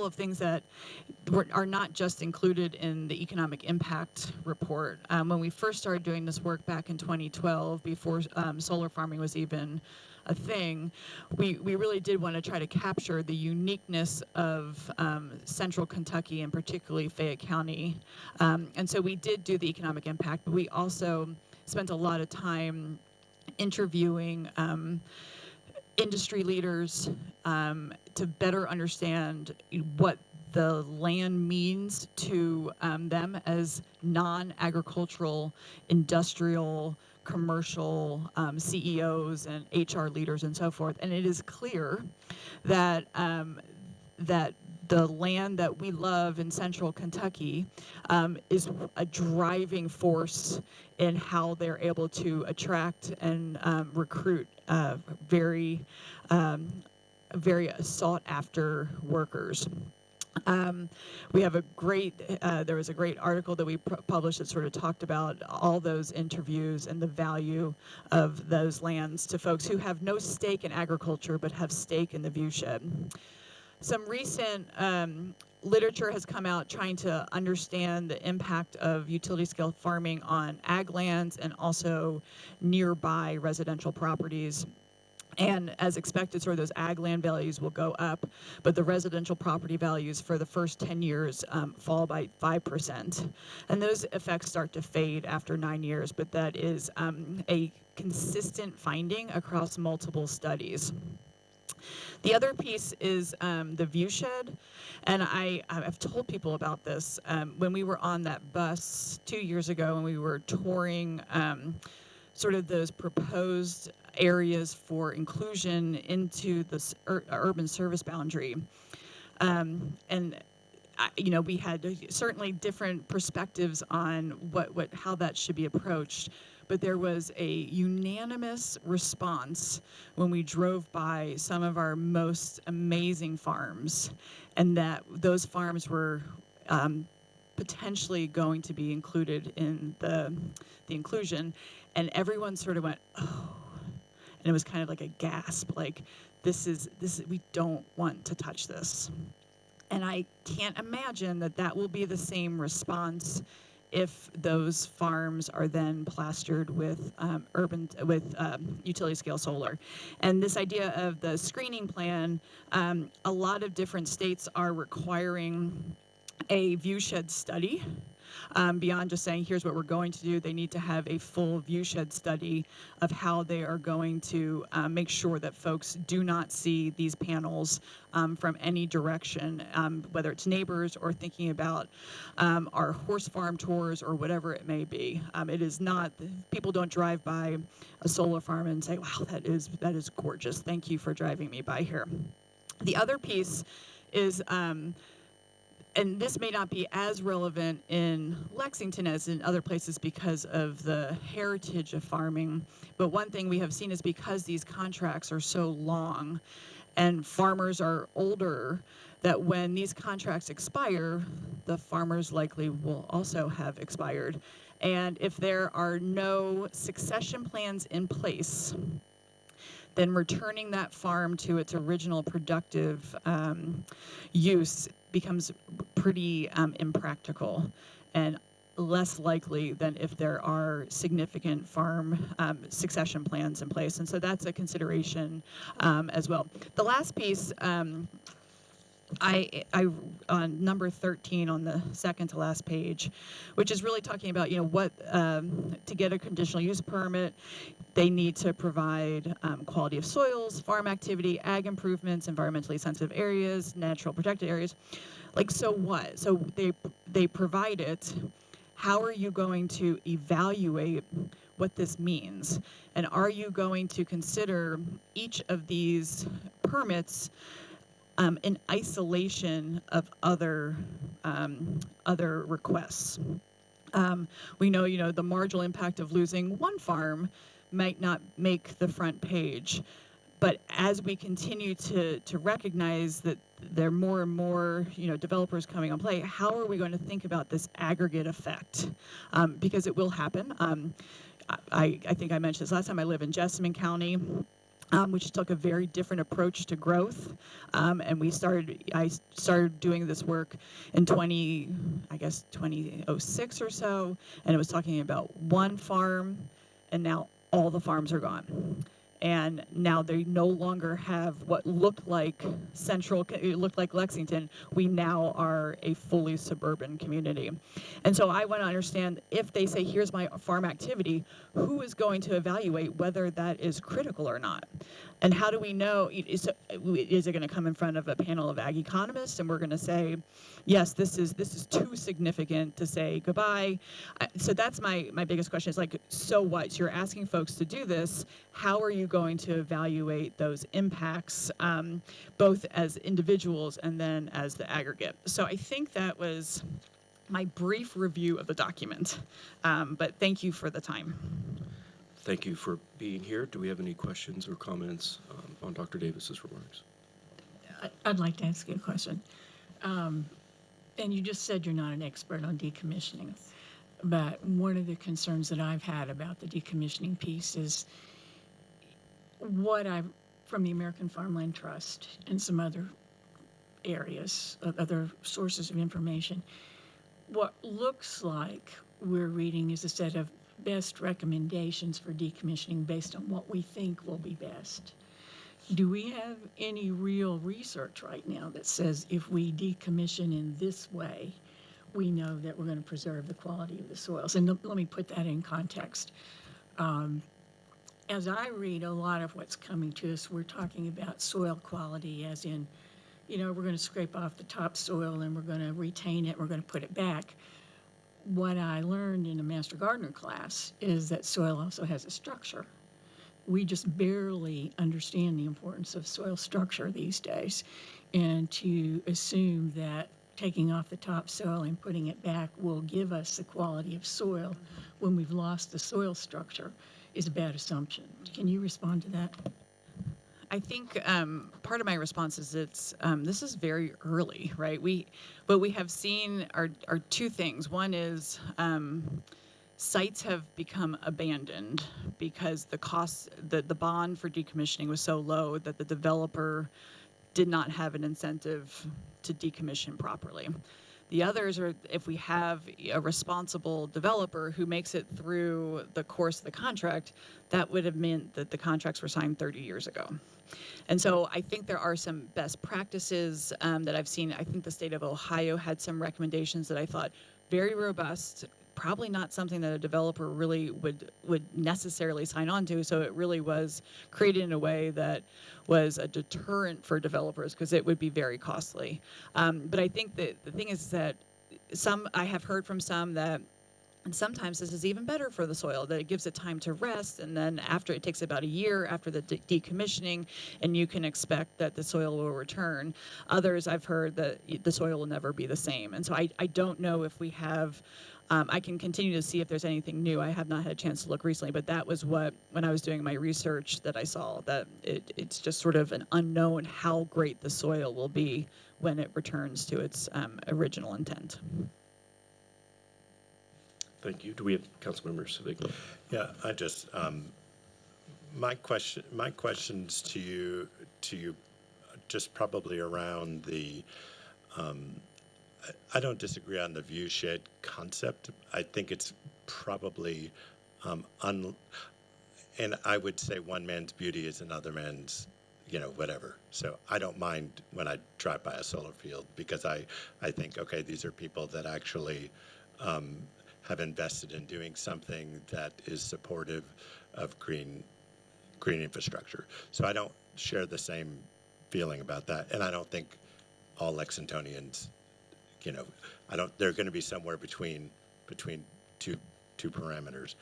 of things that are not just included in the economic impact report. When we first started doing this work back in 2012, before solar farming was even a thing, we really did want to try to capture the uniqueness of central Kentucky and particularly Fayette County. And so we did do the economic impact, but we also spent a lot of time interviewing industry leaders to better understand what the land means to them as non-agricultural, industrial, commercial CEOs and HR leaders and so forth. And it is clear that that the land that we love in central Kentucky is a driving force in how they're able to attract and recruit very sought after workers. We have a great, there was a great article that we published that sort of talked about all those interviews and the value of those lands to folks who have no stake in agriculture but have stake in the viewshed. Some recent literature has come out trying to understand the impact of utility scale farming on ag lands and also nearby residential properties. And as expected, sort of those ag land values will go up, but the residential property values for the first 10 years fall by 5%. And those effects start to fade after 9 years, but that is a consistent finding across multiple studies. The other piece is the viewshed, and I've told people about this. When we were on that bus 2 years ago and we were touring sort of those proposed areas for inclusion into the urban service boundary. We had certainly different perspectives on how that should be approached, but there was a unanimous response when we drove by some of our most amazing farms, and that those farms were potentially going to be included in the inclusion, and everyone sort of went, oh, and it was kind of like a gasp, like this is we don't want to touch this. And I can't imagine that will be the same response if those farms are then plastered with utility scale solar. And this idea of the screening plan, a lot of different states are requiring a viewshed study. Beyond just saying, here's what we're going to do, they need to have a full viewshed study of how they are going to make sure that folks do not see these panels from any direction, whether it's neighbors or thinking about our horse farm tours or whatever it may be. It is not, people don't drive by a solar farm and say, wow, that is gorgeous. Thank you for driving me by here. The other piece is, and this may not be as relevant in Lexington as in other places because of the heritage of farming, but one thing we have seen is because these contracts are so long and farmers are older, that when these contracts expire, the farmers likely will also have expired. And if there are no succession plans in place, then returning that farm to its original productive use becomes pretty impractical and less likely than if there are significant farm succession plans in place. And so that's a consideration as well. The last piece, I on number 13 on the second to last page, which is really talking about, what to get a conditional use permit, they need to provide quality of soils, farm activity, ag improvements, environmentally sensitive areas, natural protected areas. Like, so what? So they provide it. How are you going to evaluate what this means? And are you going to consider each of these permits in isolation of other requests? We know, the marginal impact of losing one farm might not make the front page, But as we continue to recognize that there are more and more, developers coming on play, how are we going to think about this aggregate effect? Because it will happen. I think I mentioned this last time. I live in Jessamine County, which took a very different approach to growth. And I started doing this work in 2006 or so, and it was talking about one farm, and now all the farms are gone. And now they no longer have what looked like it looked like Lexington. We now are a fully suburban community. And so I want to understand, if they say, here's my farm activity, who is going to evaluate whether that is critical or not? And how do we know, is it going to come in front of a panel of ag economists and we're going to say, yes, this is too significant to say goodbye? So that's my biggest question, is like, so what? So you're asking folks to do this. How are you going to evaluate those impacts, both as individuals and then as the aggregate? So I think that was my brief review of the document, but thank you for the time. Thank you for being here. Do we have any questions or comments on Dr. Davis's remarks? I'd like to ask you a question. And you just said you're not an expert on decommissioning, but one of the concerns that I've had about the decommissioning piece is from the American Farmland Trust and some other areas, other sources of information, what looks like we're reading is a set of best recommendations for decommissioning based on what we think will be best. Do we have any real research right now that says if we decommission in this way, we know that we're going to preserve the quality of the soils? And let me put that in context. As I read a lot of what's coming to us, we're talking about soil quality as in, we're going to scrape off the topsoil and we're going to retain it, we're going to put it back. What I learned in a Master Gardener class is that soil also has a structure. We just barely understand the importance of soil structure these days. And to assume that taking off the topsoil and putting it back will give us the quality of soil when we've lost the soil structure is a bad assumption. Can you respond to that? I think part of my response is this is very early, right? What we have seen are two things. One is sites have become abandoned because the cost, the bond for decommissioning was so low that the developer did not have an incentive to decommission properly. The others are if we have a responsible developer who makes it through the course of the contract, that would have meant that the contracts were signed 30 years ago. And so I think there are some best practices that I've seen. I think the state of Ohio had some recommendations that I thought very robust, probably not something that a developer really would necessarily sign on to. So it really was created in a way that was a deterrent for developers because it would be very costly. But I think that the thing is that I have heard from some that, and sometimes this is even better for the soil, that it gives it time to rest, and then after it takes about a year after the decommissioning, and you can expect that the soil will return. Others, I've heard that the soil will never be the same. And so I don't know if we have, I can continue to see if there's anything new. I have not had a chance to look recently, but that was when I was doing my research that I saw, that it's just sort of an unknown how great the soil will be when it returns to its original intent. Thank you. Do we have Councilmember Savigny? Yeah, I just, my questions to you just probably around the, I don't disagree on the view shed concept. I think it's probably, and I would say one man's beauty is another man's, whatever. So I don't mind when I drive by a solar field because I think, okay, these are people that actually, have invested in doing something that is supportive of green infrastructure. So I don't share the same feeling about that, and I don't think all Lexingtonians, they're going to be somewhere between two parameters.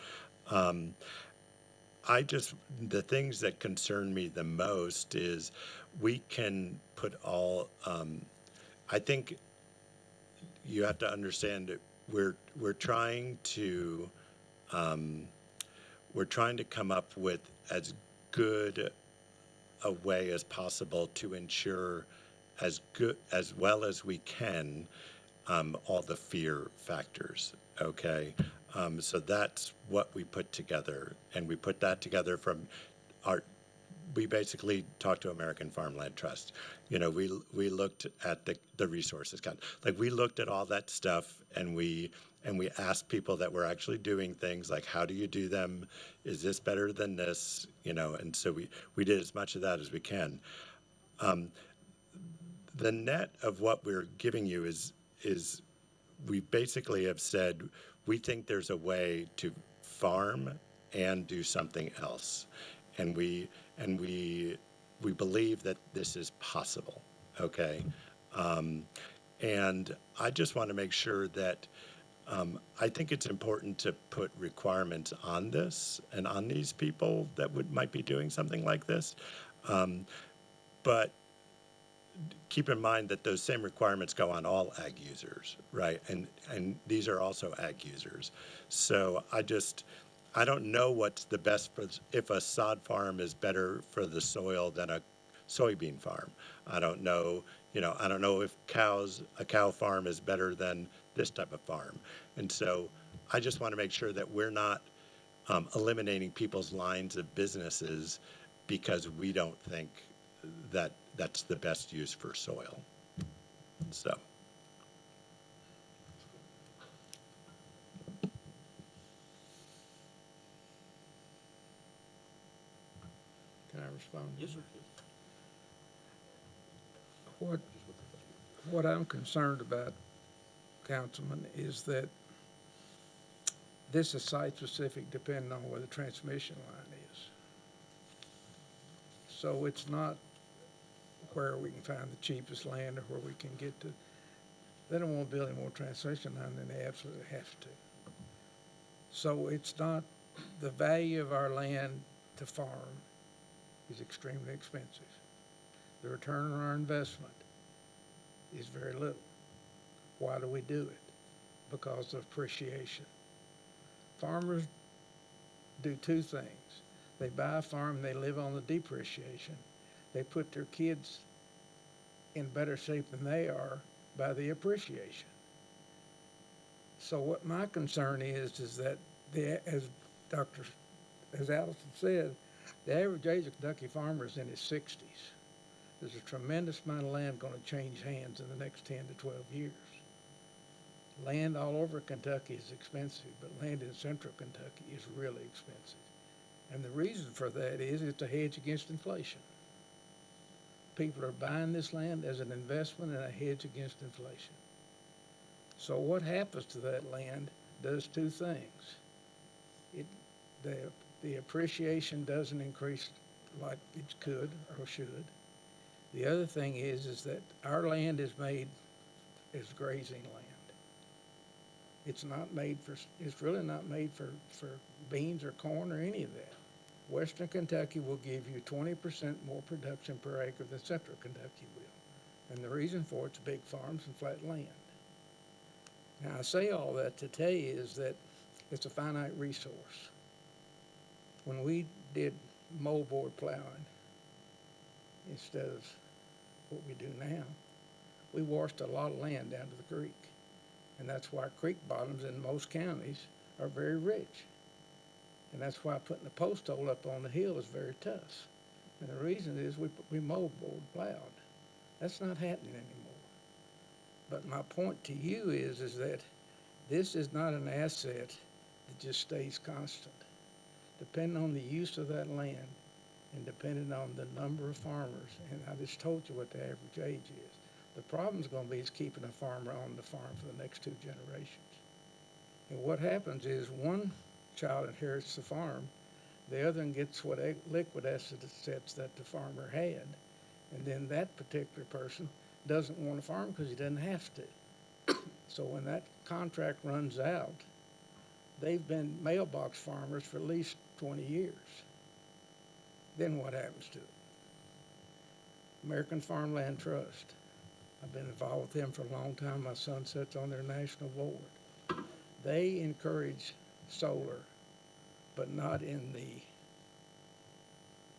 The things that concern me the most is we can put all. I think you have to understand that we're trying to come up with as good a way as possible to ensure as well as we can, all the fear factors, okay? So that's what we put together, and we put that together from we basically talked to American Farmland Trust. You know, we looked at the resources like we looked at all that stuff, and we asked people that were actually doing things like, how do you do them? Is this better than this? You know, and so we did as much of that as we can. The net of what we're giving you is we basically have said we think there's a way to farm and do something else, and we believe that this is possible. Okay, and I just want to make sure that I think it's important to put requirements on this and on these people that might be doing something like this, but keep in mind that those same requirements go on all ag users, right? And these are also ag users. So I don't know what's the best if a sod farm is better for the soil than a soybean farm. I don't know, I don't know if a cow farm is better than this type of farm. And so I just want to make sure that we're not eliminating people's lines of businesses because we don't think that that's the best use for soil. So. Can I respond? Yes, sir. What I'm concerned about, Councilman, is that this is site-specific depending on where the transmission line is. So it's not where we can find the cheapest land or where we can get to. They don't want to build any more transmission line than they absolutely have to. So it's not, the value of our land to farm is extremely expensive. The return on our investment is very little. Why do we do it? Because of appreciation. Farmers do two things. They buy a farm, they live on the depreciation. They put their kids in better shape than they are by the appreciation. So what my concern is that as Allison said, the average age of Kentucky farmer is in his 60s. There's a tremendous amount of land going to change hands in the next 10 to 12 years. Land all over Kentucky is expensive, but land in central Kentucky is really expensive. And the reason for that is it's a hedge against inflation. People are buying this land as an investment and a hedge against inflation. So what happens to that land does two things. The appreciation doesn't increase like it could or should. The other thing is that our land is made as grazing land. It's really not made for beans or corn or any of that. Western Kentucky will give you 20% more production per acre than Central Kentucky will. And the reason for it's big farms and flat land. Now, I say all that to tell you is that it's a finite resource. When we did moldboard plowing instead of what we do now, we washed a lot of land down to the creek. And that's why creek bottoms in most counties are very rich. And that's why putting a post hole up on the hill is very tough. And the reason is we moldboard plowed. That's not happening anymore. But my point to you is that this is not an asset that just stays constant. Depending on the use of that land and depending on the number of farmers, and I just told you what the average age is. The problem is going to be is keeping a farmer on the farm for the next 2 generations. And what happens is one child inherits the farm, the other one gets what liquid assets that the farmer had, and then that particular person doesn't want to farm because he doesn't have to. So when that contract runs out, they've been mailbox farmers for at least 20 years. Then what happens to it? American Farmland Trust. I've been involved with them for a long time. My son sits on their national board. They encourage solar, but not in the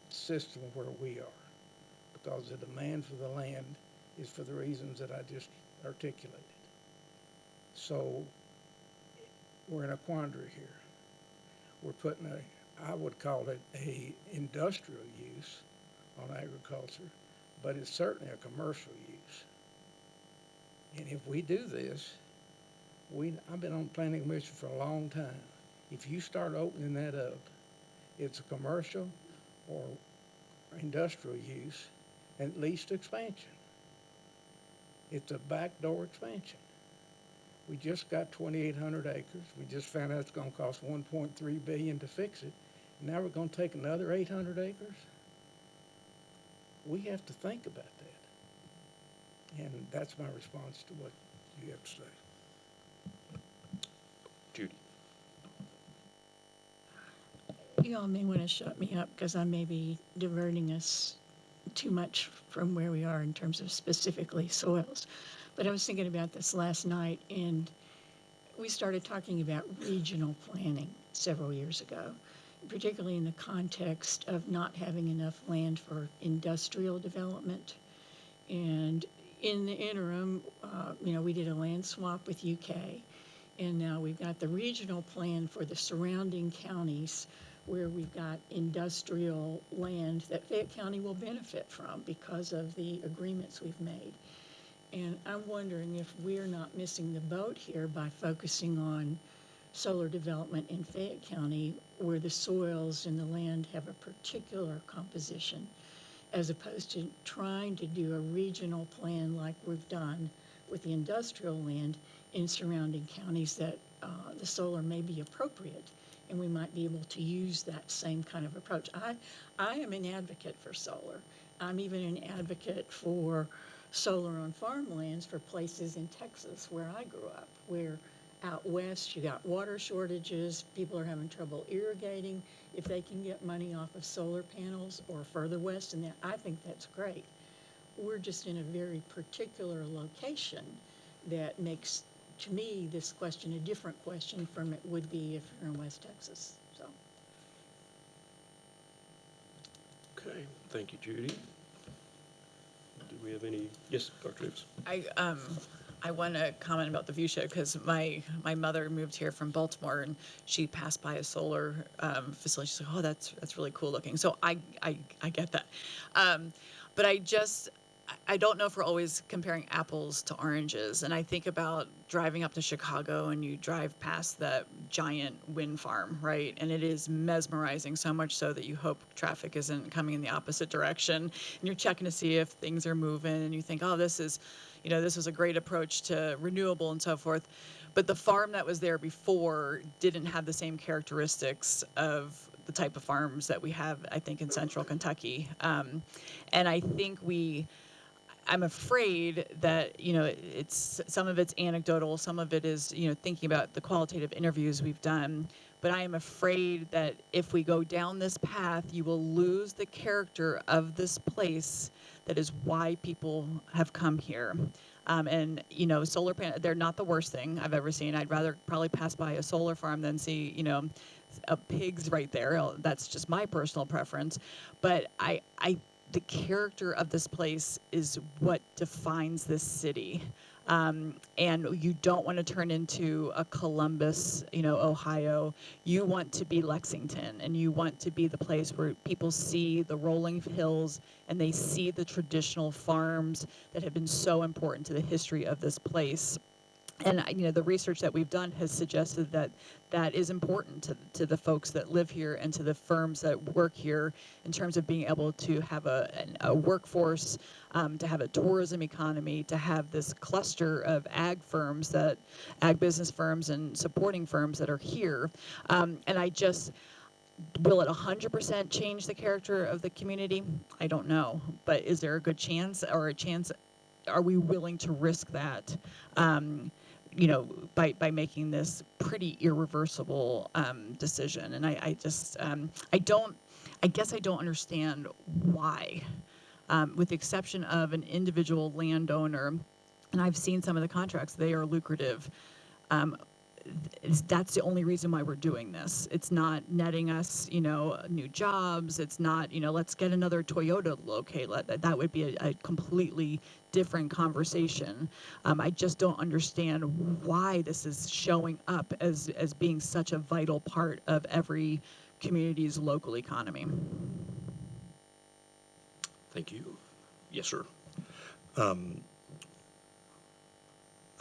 system where we are. because the demand for the land is for the reasons that I just articulated. So we're in a quandary here. We're putting I would call it a industrial use on agriculture, but it's certainly a commercial use. And if we do this, I've been on the planning commission for a long time. If you start opening that up, it's a commercial or industrial use, and at least expansion. It's a backdoor expansion. We just got 2,800 acres. We just found out it's going to cost $1.3 billion to fix it. Now we're going to take another 800 acres? We have to think about that. And that's my response to what you have to say. Judy? You all may want to shut me up because I may be diverting us too much from where we are in terms of specifically soils. But I was thinking about this last night, and we started talking about regional planning several years ago, particularly in the context of not having enough land for industrial development. And in the interim, we did a land swap with UK, and now we've got the regional plan for the surrounding counties where we've got industrial land that Fayette County will benefit from because of the agreements we've made. And I'm wondering if we're not missing the boat here by focusing on solar development in Fayette County where the soils and the land have a particular composition, as opposed to trying to do a regional plan like we've done with the industrial land in surrounding counties that the solar may be appropriate, and we might be able to use that same kind of approach. I am an advocate for solar. I'm even an advocate for solar on farmlands for places in Texas where I grew up, where out west you got water shortages, people are having trouble irrigating. If they can get money off of solar panels, or further west, and I think that's great. We're just in a very particular location that makes, to me, this question a different question from it would be if you're in West Texas. So. Okay, thank you, Judy. Do we have any? Yes, Dr. Davis. I want to comment about the view shed because my mother moved here from Baltimore and she passed by a solar facility. She's like, "Oh, that's really cool looking." So I get that, but I don't know if we're always comparing apples to oranges. And I think about driving up to Chicago and you drive past that giant wind farm, right? And it is mesmerizing, so much so that you hope traffic isn't coming in the opposite direction. And you're checking to see if things are moving and you think, oh, this was a great approach to renewable and so forth. But the farm that was there before didn't have the same characteristics of the type of farms that we have, I think, in central Kentucky. And I think I'm afraid that, it's some of it's anecdotal, some of it is, thinking about the qualitative interviews we've done. But I am afraid that if we go down this path, you will lose the character of this place that is why people have come here. And solar panels, they're not the worst thing I've ever seen. I'd rather probably pass by a solar farm than see, pigs right there. That's just my personal preference. But the character of this place is what defines this city. And you don't want to turn into a Columbus, Ohio. You want to be Lexington, and you want to be the place where people see the rolling hills and they see the traditional farms that have been so important to the history of this place. And, the research that we've done has suggested that that is important to the folks that live here and to the firms that work here in terms of being able to have a workforce, to have a tourism economy, to have this cluster of ag business firms and supporting firms that are here. And will it 100% change the character of the community? I don't know. But is there a good chance, are we willing to risk that? By making this pretty irreversible decision. And I guess I don't understand why, with the exception of an individual landowner, and I've seen some of the contracts, they are lucrative. that's the only reason why we're doing this. It's not netting us, new jobs. It's not, let's get another Toyota locate. That would be a completely different conversation. I just don't understand why this is showing up as being such a vital part of every community's local economy. Thank you. Yes, sir.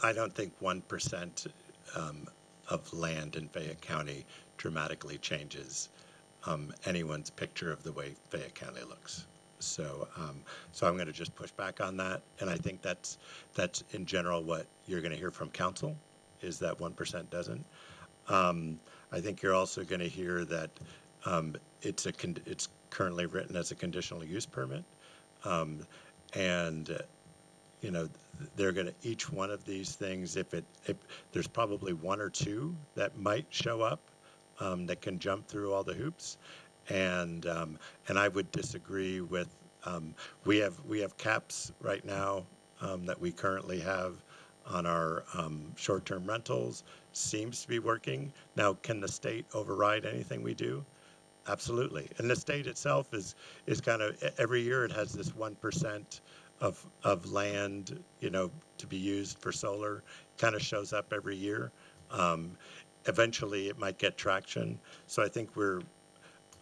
I don't think 1% of land in Fayette County dramatically changes anyone's picture of the way Fayette County looks. So, so I'm going to just push back on that, and I think that's in general what you're going to hear from council, is that 1% doesn't. I think you're also going to hear that it's currently written as a conditional use permit, and they're going to, each one of these things, if there's probably one or two that might show up that can jump through all the hoops, and I would disagree with, we have caps right now that we currently have on our short-term rentals. Seems to be working. Now, can the state override anything we do? Absolutely. And the state itself is kind of, every year it has this 1% of land, to be used for solar. Kind of shows up every year. Eventually it might get traction. So I think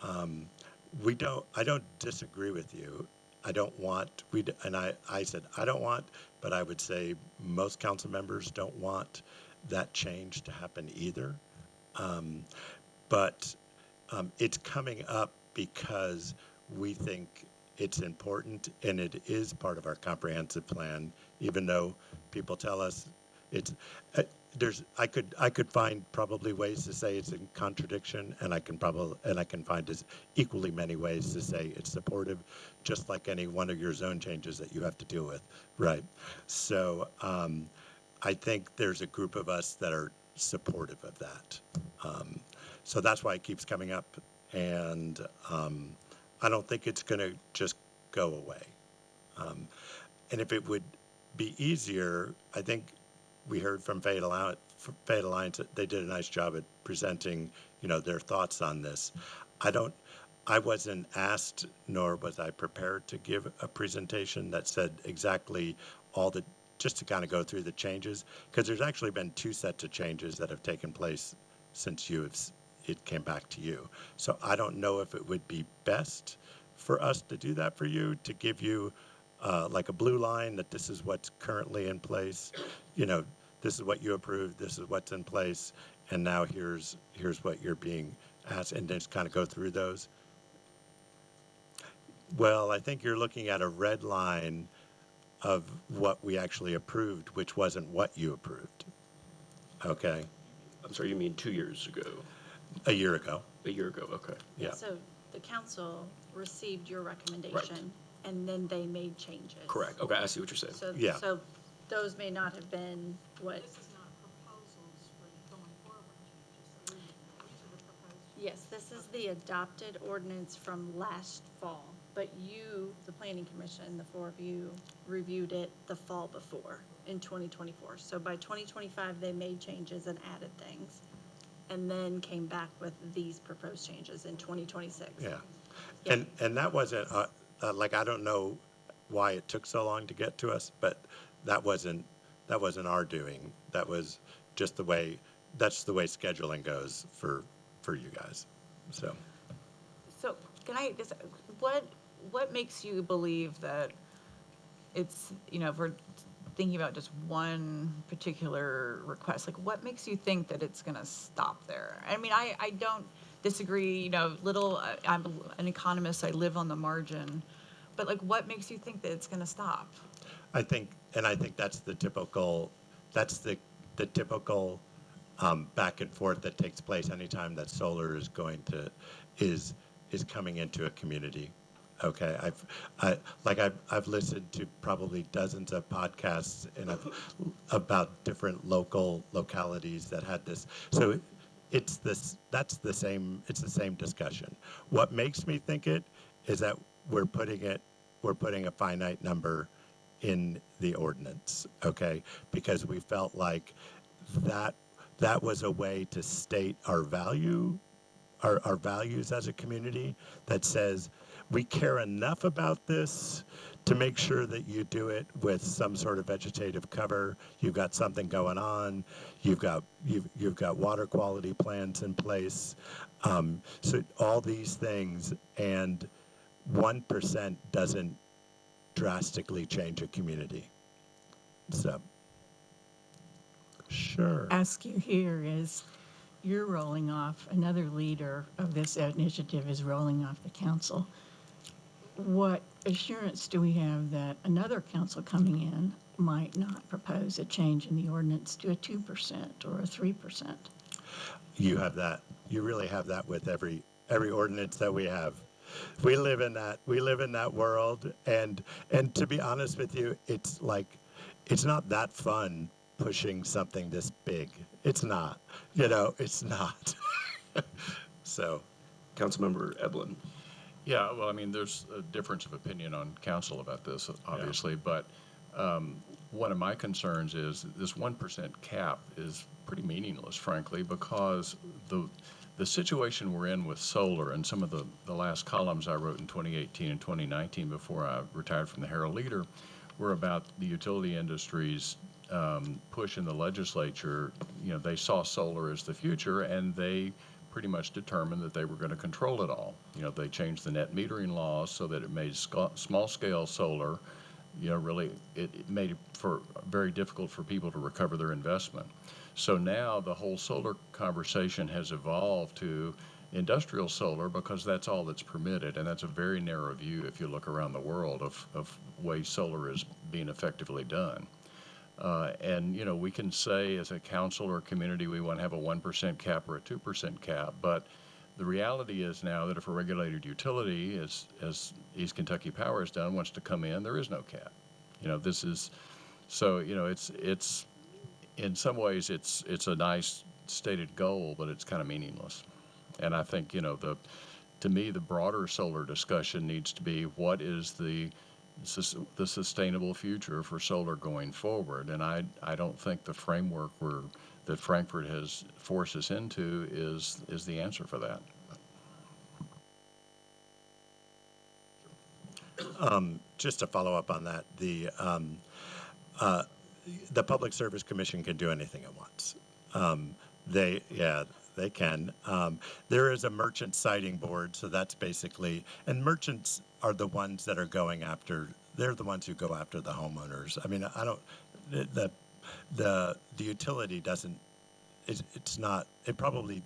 I don't disagree with you. I don't want, I said I don't want, but I would say most council members don't want that change to happen either. But it's coming up because we think it's important, and it is part of our comprehensive plan, even though people tell us it's, I could find probably ways to say it's in contradiction, and I can find as equally many ways to say it's supportive, just like any one of your zone changes that you have to deal with, right? So I think there's a group of us that are supportive of that. So that's why it keeps coming up, and I don't think it's going to just go away. And if it would be easier, I think we heard from Fayette Alliance that they did a nice job at presenting, their thoughts on this. I wasn't asked, nor was I prepared to give a presentation that said exactly just to kind of go through the changes, because there's actually been 2 sets of changes that have taken place since it came back to you. So I don't know if it would be best for us to do that for you, to give you like a blue line that this is what's currently in place. This is what you approved, this is what's in place, and now here's what you're being asked, and then just kind of go through those. Well, I think you're looking at a red line of what we actually approved, which wasn't what you approved. Okay? I'm sorry, you mean 2 years ago? A year ago. A year ago, okay. Yeah. So the council received your recommendation, and then they made changes. Correct. Okay, I see what you're saying. So, Yeah. so those may not have been what. This is not proposals for going forward changes. These are the proposed. Yes, this is the adopted ordinance from last fall, but you, the planning commission, the 4 of you, reviewed it the fall before, in 2024. So by 2025, they made changes and added things, and then came back with these proposed changes in 2026. Yeah. Yeah. And that wasn't, I don't know why it took so long to get to us, but that wasn't our doing. That was just that's the way scheduling goes for you guys, so. So can I just, what makes you believe that it's, if we're thinking about just one particular request, like what makes you think that it's going to stop there? I mean, I don't disagree, I'm an economist, I live on the margin, but like what makes you think that it's going to stop? I think that's the typical, back and forth that takes place anytime that solar is coming into a community. Okay, I've listened to probably dozens of podcasts about different localities that had this. So it's the same discussion. What makes me think it is that we're putting a finite number in the ordinance, okay? Because we felt like that was a way to state our values as a community that says we care enough about this to make sure that you do it with some sort of vegetative cover. You've got something going on. You've got water quality plans in place. So all these things, and 1% doesn't drastically change a community. So, sure. Ask you here is, you're rolling off, another leader of this initiative is rolling off the council. What assurance do we have that another council coming in might not propose a change in the ordinance to a 2% or a 3%? You have that. You really have that with every ordinance that we have. We live in that world, and to be honest with you, it's not that fun pushing something this big. It's not. It's not. So, Councilmember Eblin. Yeah, well, I mean, there's a difference of opinion on council about this, obviously, but one of my concerns is this 1% cap is pretty meaningless, frankly, because the situation we're in with solar, and some of the last columns I wrote in 2018 and 2019 before I retired from the Herald Leader were about the utility industry's push in the legislature. They saw solar as the future, and they pretty much determined that they were going to control it all. They changed the net metering laws so that it made small-scale solar, really, it made it very difficult for people to recover their investment. So now the whole solar conversation has evolved to industrial solar because that's all that's permitted, and that's a very narrow view if you look around the world of ways solar is being effectively done. And we can say as a council or community we want to have a 1% cap or a 2% cap, but the reality is now that if a regulated utility, as East Kentucky Power has done, wants to come in, there is no cap. This is, so, it's in some ways it's a nice stated goal, but it's kind of meaningless. And I think, to me, the broader solar discussion needs to be what is the sustainable future for solar going forward. And I don't think the framework that Frankfurt has forced us into is the answer for that. Just to follow up on that, the Public Service Commission can do anything it wants. They can. There is a merchant siting board, so that's basically, and merchants are the ones that are going after, they're the ones who go after the homeowners. I mean, I don't, the utility doesn't, it's not, they probably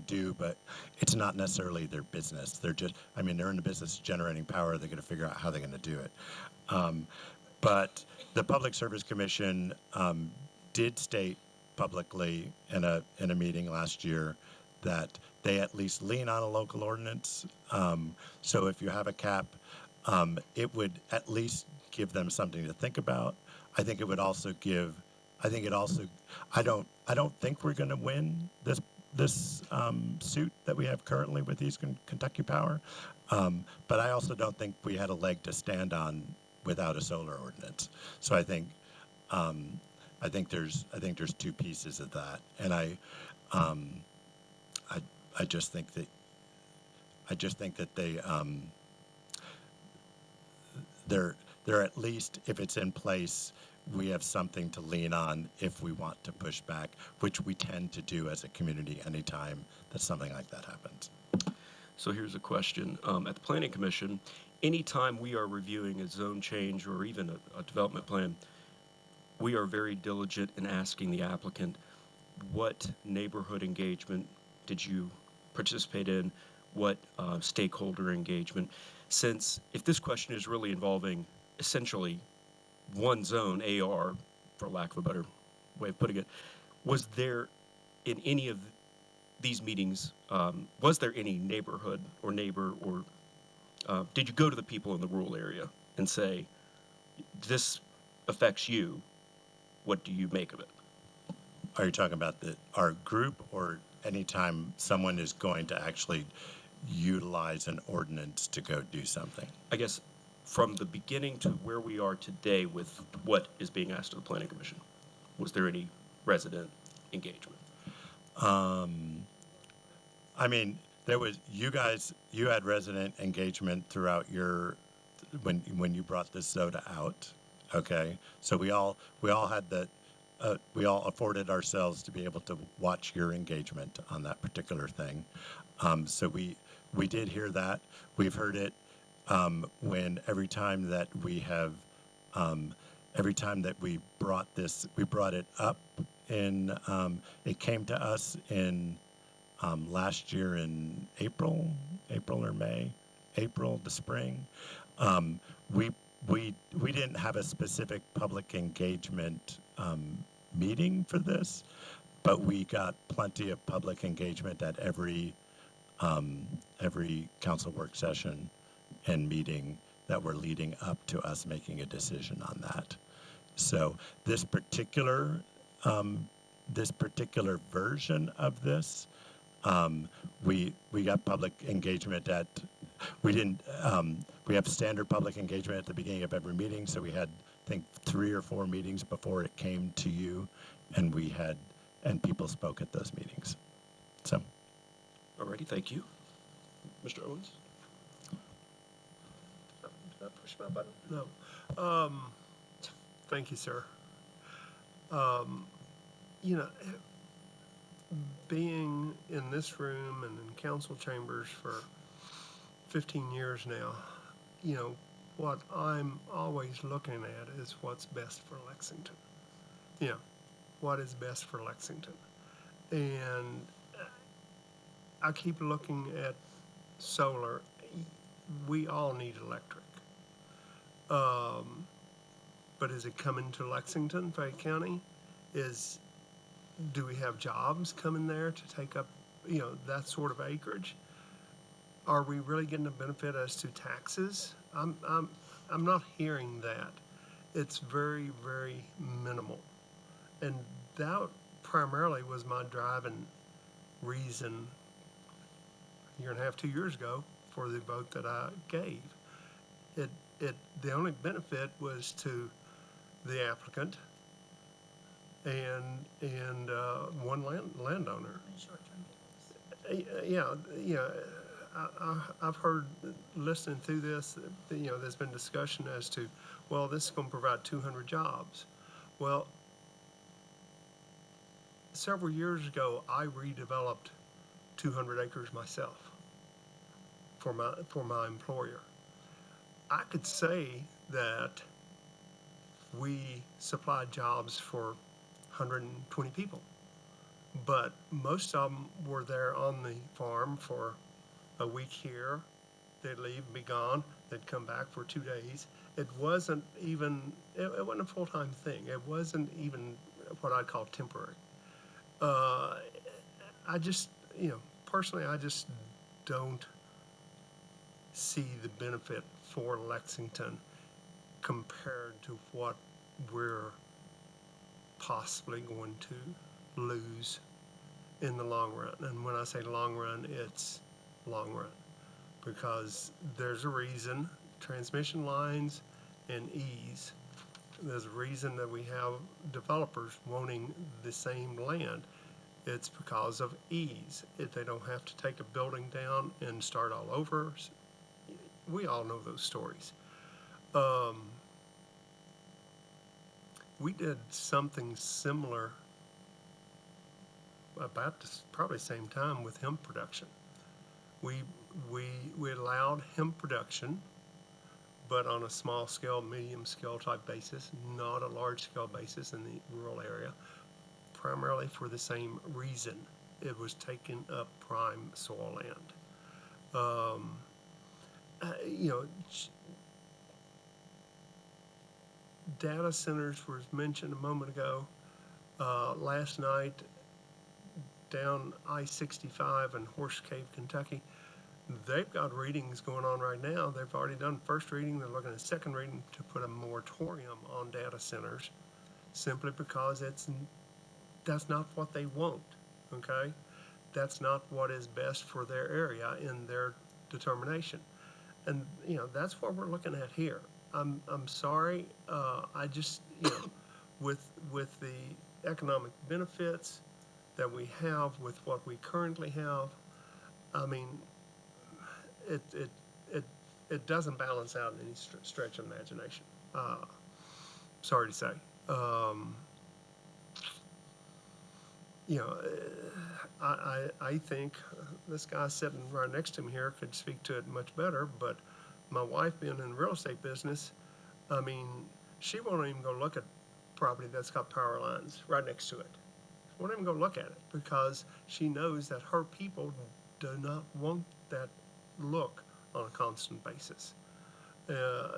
do, but it's not necessarily their business. They're just, they're in the business of generating power. They're going to figure out how they're going to do it. But the Public Service Commission did state publicly in a meeting last year that they at least lean on a local ordinance. So if you have a cap, it would at least give them something to think about. I think it would also give, I don't think we're going to win this suit that we have currently with East Kentucky Power, but I also don't think we had a leg to stand on without a solar ordinance. So I think there's two pieces of that, and I just think that they're at least, if it's in place, we have something to lean on if we want to push back, which we tend to do as a community anytime that something like that happens. So here's a question. At the Planning Commission, anytime we are reviewing a zone change or even a development plan, we are very diligent in asking the applicant, what neighborhood engagement did you participate in? What stakeholder engagement? Since if this question is really involving essentially one zone, AR, for lack of a better way of putting it, was there in any of these meetings, was there any neighborhood or neighbor or did you go to the people in the rural area and say, this affects you, what do you make of it? Are you talking about our group, or anytime someone is going to actually utilize an ordinance to go do something? I guess from the beginning to where we are today with what is being asked of the Planning Commission, was there any resident engagement? I mean, there was, you had resident engagement throughout when you brought this soda out, okay? So we all had we all afforded ourselves to be able to watch your engagement on that particular thing. So we did hear that. We've heard it when every time that we brought it up it came to us in last year in April or May, the spring. We didn't have a specific public engagement meeting for this, but we got plenty of public engagement at every council work session and meeting that were leading up to us making a decision on that. So this particular version of this, we got public engagement we have standard public engagement at the beginning of every meeting. So we had, I think, 3 or 4 meetings before it came to you, and people spoke at those meetings. So. Alrighty, thank you. Mr. Owens? Did I push my button? No. Thank you, sir. Being in this room and in council chambers for 15 years now, what I'm always looking at is what's best for Lexington. What is best for Lexington? And I keep looking at solar. We all need electric. But is it coming to Lexington, Fayette County? Do we have jobs coming there to take up, that sort of acreage? Are we really getting a benefit as to taxes? I'm not hearing that. It's very, very minimal. And that primarily was my driving reason a year and a half, 2 years ago for the vote that I gave. The only benefit was to the applicant and one landowner. I've heard, listening through this, there's been discussion as to, well, this is going to provide 200 jobs. Well, several years ago, I redeveloped 200 acres myself for my employer. I could say that we supplied jobs for 120 people, but most of them were there on the farm for a week here. They'd leave, be gone. They'd come back for 2 days. It wasn't even, it wasn't a full-time thing. It wasn't even what I'd call temporary. I just, personally, I just don't see the benefit for Lexington compared to what we're possibly going to lose in the long run. And when I say long run, it's long run, because there's a reason transmission lines and ease. There's a reason that we have developers wanting the same land. It's because of ease. If they don't have to take a building down and start all over. We all know those stories. We did something similar about this, probably same time, with hemp production. We allowed hemp production, but on a small scale, medium scale type basis, not a large scale basis in the rural area, primarily for the same reason. It was taking up prime soil land. Data centers was mentioned a moment ago. Last night, down I-65 in Horse Cave, Kentucky, they've got readings going on right now. They've already done first reading. They're looking at second reading to put a moratorium on data centers, simply because that's not what they want, okay? That's not what is best for their area in their determination. And, that's what we're looking at here. I'm sorry, I just, with the economic benefits, that we have with what we currently have, I mean, it doesn't balance out in any stretch of imagination. Sorry to say. You know, I think this guy sitting right next to me here could speak to it much better, but my wife being in the real estate business, I mean, she won't even go look at property that's got power lines right next to it. She won't even go look at it because she knows that her people do not want that look on a constant basis.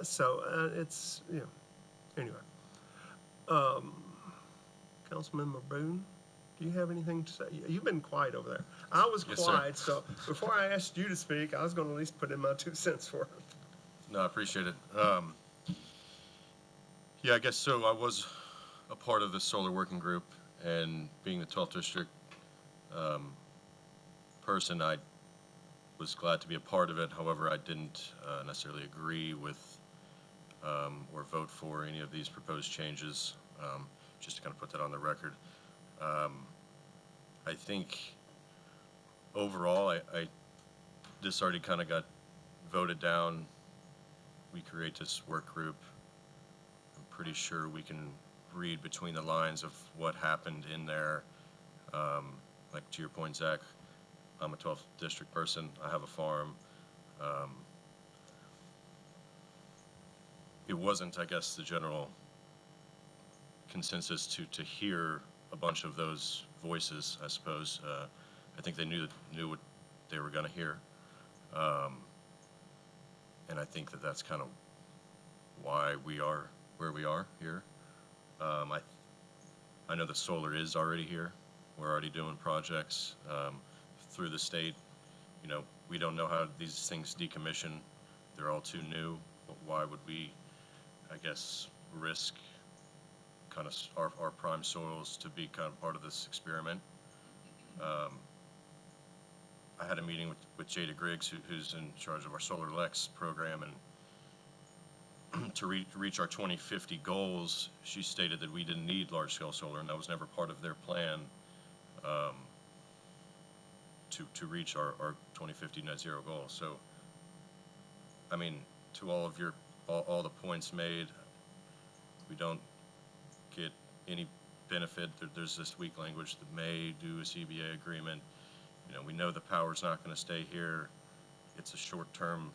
So it's, you know, anyway. Councilmember Boone, do you have anything to say? You've been quiet over there. I was Yes, sir. quiet, so before I asked you to speak, I was going to at least put in my 2 cents for it. No, I appreciate it. Yeah, I guess so. I was a part of the solar working group, and being the 12th district person, I was glad to be a part of it. However, I didn't necessarily agree with or vote for any of these proposed changes, just to kind of put that on the record. I think overall, this already kind of got voted down. We create this work group. I'm pretty sure we can read between the lines of what happened in there. Like to your point, Zach, I'm a 12th district person. I have a farm. It wasn't, I guess, the general consensus to hear a bunch of those voices, I suppose. I think they knew what they were going to hear. And I think that's kind of why we are where we are here. I know that solar is already here. We're already doing projects through the state. You know, we don't know how these things decommission. They're all too new. But why would we, I guess, risk kind of our prime soils to be kind of part of this experiment? I had a meeting with Jada Griggs, who's in charge of our Solar Lex program, and to reach our 2050 goals, she stated that we didn't need large-scale solar, and that was never part of their plan to reach our 2050 net zero goal. So, I mean, to all of all the points made, we don't get any benefit. There's this weak language that may do a CBA agreement. You know, we know the power's not going to stay here. It's a short-term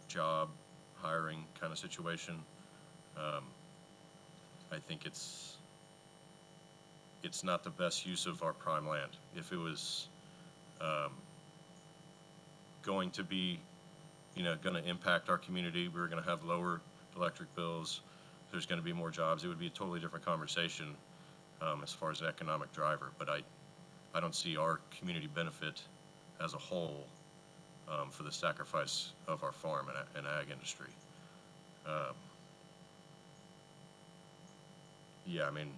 job hiring kind of situation. I think it's not the best use of our prime land. If it was going to be, you know, going to impact our community, we were going to have lower electric bills, there's going to be more jobs, it would be a totally different conversation as far as an economic driver. But I don't see our community benefit as a whole for the sacrifice of our farm and ag industry. Yeah, I mean,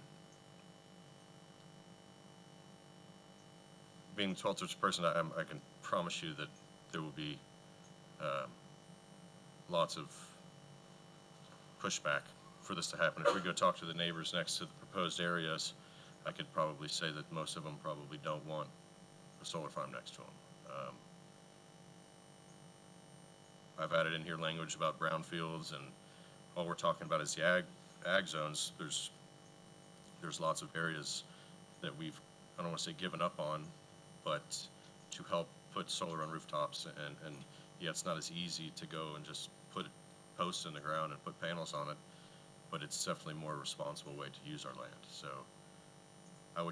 being the 12th person, I can promise you that there will be lots of pushback for this to happen. If we go talk to the neighbors next to the proposed areas, I could probably say that most of them probably don't want a solar farm next to them. I've added in here language about brownfields, and all we're talking about is the ag zones. There's lots of areas that we've, I don't want to say given up on, but to help put solar on rooftops, and yeah, it's not as easy to go and just put posts in the ground and put panels on it, but it's definitely a more responsible way to use our land. So I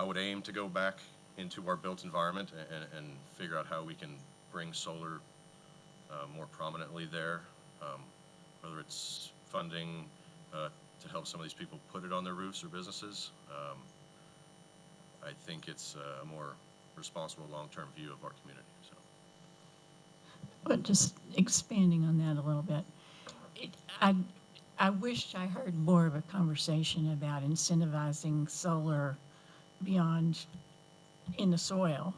would aim to go back into our built environment and figure out how we can bring solar more prominently there, whether it's funding to help some of these people put it on their roofs or businesses. I think it's a more responsible long-term view of our community. So. But just expanding on that a little bit, I wish I heard more of a conversation about incentivizing solar beyond in the soil.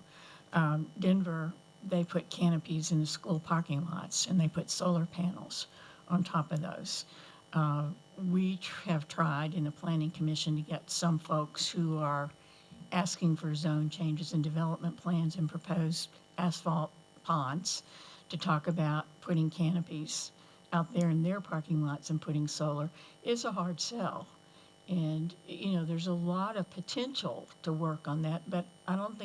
Denver, they put canopies in the school parking lots, and they put solar panels on top of those. have tried in the Planning Commission to get some folks who are asking for zone changes and development plans and proposed asphalt ponds to talk about putting canopies out there in their parking lots and putting solar. Is a hard sell. And, there's a lot of potential to work on that, but I don't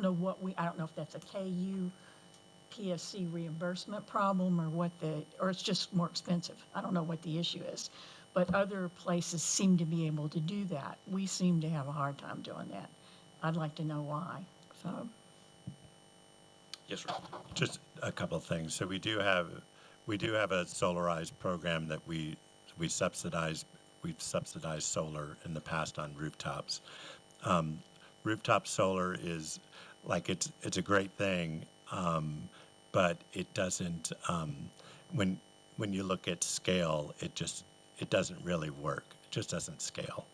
know if that's a KU PSC reimbursement problem or it's just more expensive. I don't know what the issue is. But other places seem to be able to do that. We seem to have a hard time doing that. I'd like to know why, so. Yes, sir. Just a couple of things. So we do have a solarized program that we subsidize. We've subsidized solar in the past on rooftops. Rooftop solar is it's a great thing, but it doesn't. When you look at scale, it doesn't really work. It just doesn't scale.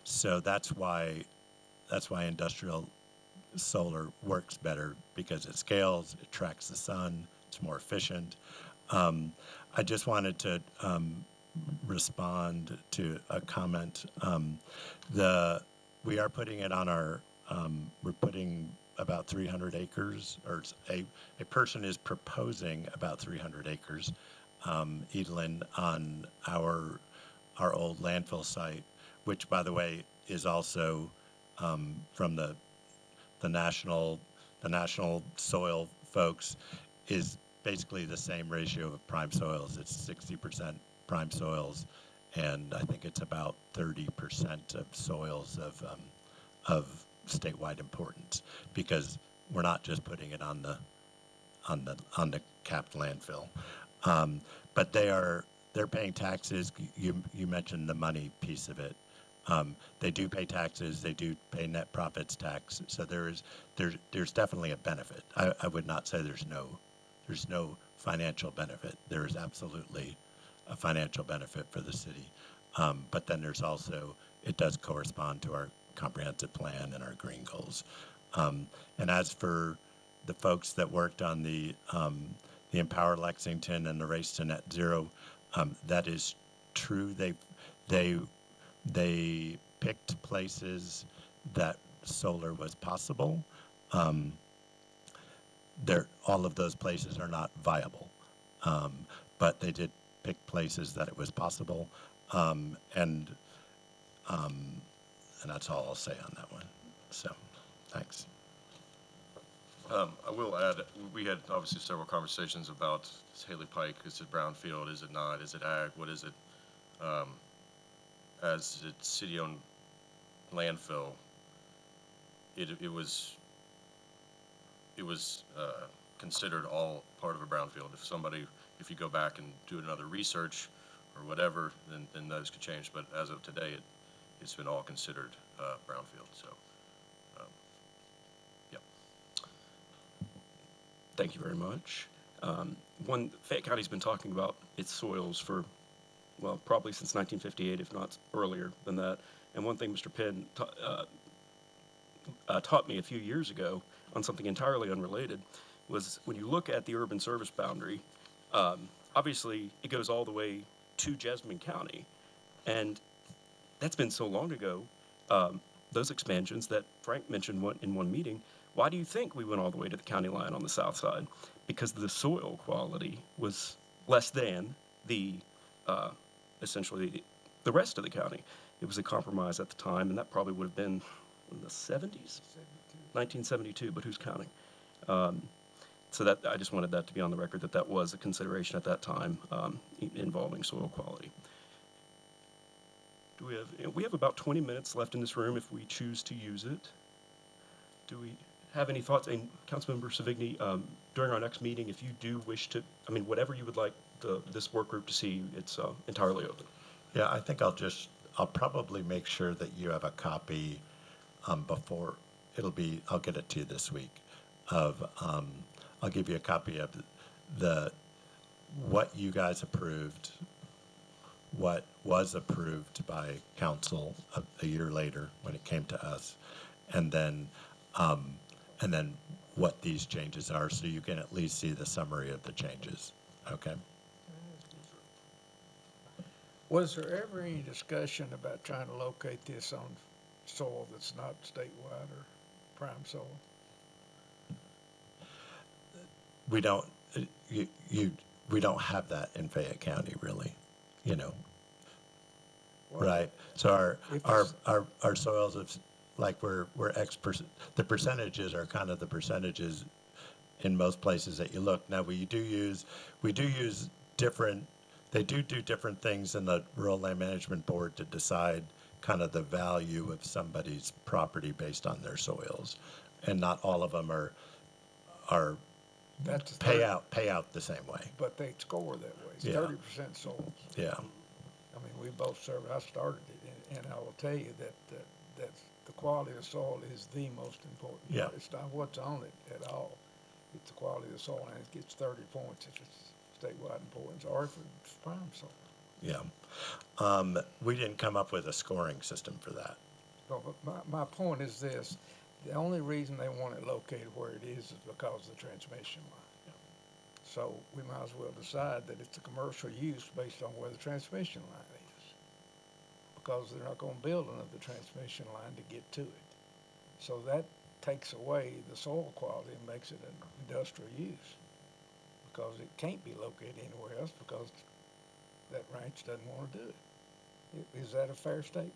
So that's why industrial solar works better, because it scales, it tracks the sun, it's more efficient. I just wanted to respond to a comment. We are putting it on we're putting about 300 acres, or a person is proposing about 300 acres, Edelin, on our old landfill site, which, by the way, is also from the national soil folks, is basically the same ratio of prime soils. It's 60% prime soils, and I think it's about 30% of soils of statewide importance, because we're not just putting it on the capped landfill. But they're paying taxes. You mentioned the money piece of it. They do pay taxes. They do pay net profits tax. So there's definitely a benefit. I would not say there's no financial benefit. There is absolutely a financial benefit for the city. But then there's also, it does correspond to our comprehensive plan and our green goals. And as for the folks that worked on the Empower Lexington and the Race to Net Zero, that is true. They picked places that solar was possible. All of those places are not viable, but they did pick places that it was possible, and that's all I'll say on that one. So, thanks. I will add, we had obviously several conversations about Haley Pike. Is it brownfield? Is it not? Is it ag? What is it? As it's city-owned landfill, it was considered all part of a brownfield. If you go back and do another research or whatever, then those could change. But as of today, it's been all considered brownfield. So, yeah. Thank you very much. Fayette County's been talking about its soils for, well, probably since 1958, if not earlier than that. And one thing Mr. Penn taught me a few years ago on something entirely unrelated was, when you look at the urban service boundary, obviously it goes all the way to Jessamine County. And that's been so long ago, those expansions that Frank mentioned in one meeting, why do you think we went all the way to the county line on the south side? Because the soil quality was less than essentially the rest of the county. It was a compromise at the time, and that probably would have been in the 70s? 1972, but who's counting? So that, I just wanted that to be on the record, that was a consideration at that time, involving soil quality. We have about 20 minutes left in this room if we choose to use it. Do we have any thoughts? And Councilmember Savigny, during our next meeting, if you do wish to, whatever you would like this work group to see, it's entirely open. Yeah, I think I'll probably make sure that you have a copy before, I'll get it to you this week, I'll give you a copy of what you guys approved, what was approved by council a year later when it came to us, and then what these changes are, so you can at least see the summary of the changes. Okay? Was there ever any discussion about trying to locate this on soil that's not statewide or prime soil? We don't, we don't have that in Fayette County, really, you know, Well, right? So if our, it's- our soils of, like, we're X%, the percentages are kind of the percentages in most places that you look. Now, we do use different, they do different things in the Rural Land Management Board to decide kind of the value of somebody's property based on their soils. And not all of them are That's pay out the same way. But they score that way. It's Yeah. 30% soils. Yeah, I mean, we both served, I started it, and I will tell you that the quality of soil is the most important. Yeah. It's not what's on it at all. It's the quality of the soil, and it gets 30 points if it's statewide importance, or if it's prime soil. yeah. We didn't come up with a scoring system for that. But my point is this, the only reason they want it located where it is because of the transmission line. So we might as well decide that it's a commercial use based on where the transmission line is. Because they're not gonna build another transmission line to get to it. So that takes away the soil quality and makes it an industrial use. Because it can't be located anywhere else because that ranch doesn't wanna do it. Is that a fair statement?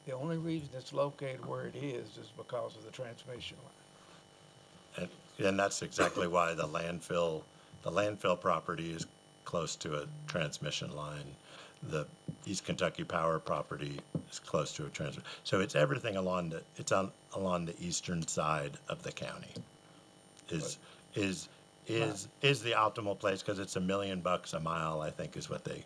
The only reason it's located where it is because of the transmission line. And that's exactly why the landfill property is close to a transmission line. The East Kentucky Power property is close to a transmission. So it's everything along the eastern side of the county is the optimal place, because it's $1 million a mile, I think, is what they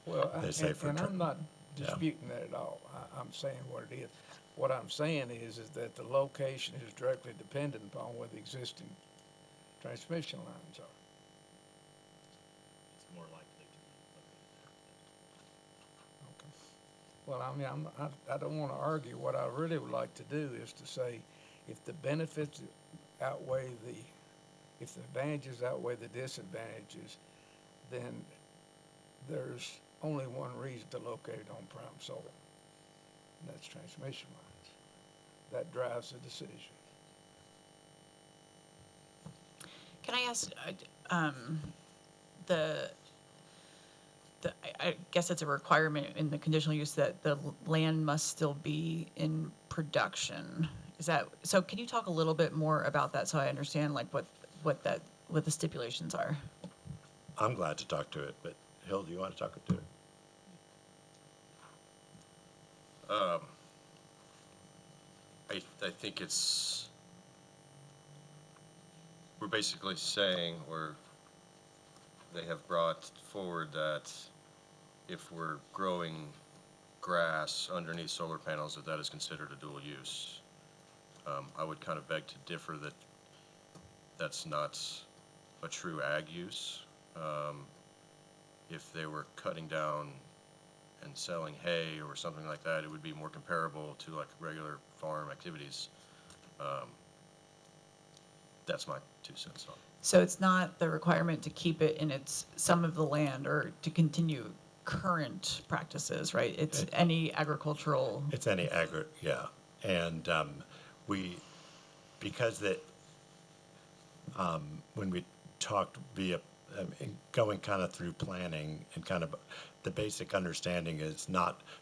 say for. And I'm not Yeah. disputing that at all. I'm saying what it is. What I'm saying is that the location is directly dependent upon where the existing transmission lines are. It's more likely to Okay. Well, I mean, I don't want to argue. What I really would like to do is to say, if the benefits outweigh if the advantages outweigh the disadvantages, then there's only one reason to locate it on prime soil, and that's transmission lines. That drives the decision. Can I ask, I guess it's a requirement in the conditional use that the land must still be in production. Is that, so can you talk a little bit more about that so I understand like what the stipulations are? I'm glad to talk to it, but Hill, do you want to talk to it? I think we're basically saying, or they have brought forward that if we're growing grass underneath solar panels, that is considered a dual use. I would kind of beg to differ that that's not a true ag use. If they were cutting down and selling hay or something like that, it would be more comparable to like regular farm activities. That's my 2 cents on it. So it's not the requirement to keep it in some of the land or to continue current practices, right? It's any agricultural. It's any yeah. And because when we talked going kind of through planning and kind of the basic understanding is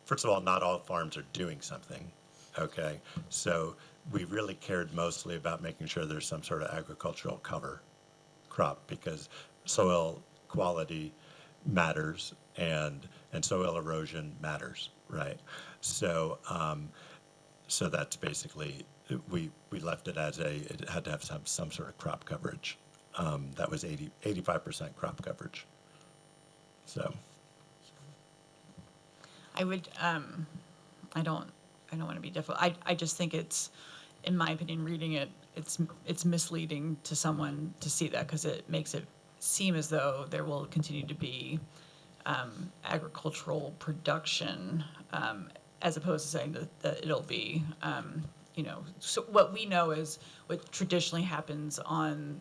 first of all, not all farms are doing something, okay? So we really cared mostly about making sure there's some sort of agricultural cover crop, because soil quality matters and soil erosion matters, right? So so that's basically, we left it as it had to have some sort of crop coverage. That was 85% crop coverage. So. I would, I don't want to be difficult. I just think it's, in my opinion, reading it, it's misleading to someone to see that, because it makes it seem as though there will continue to be agricultural production, as opposed to saying that it'll be so what we know is what traditionally happens on,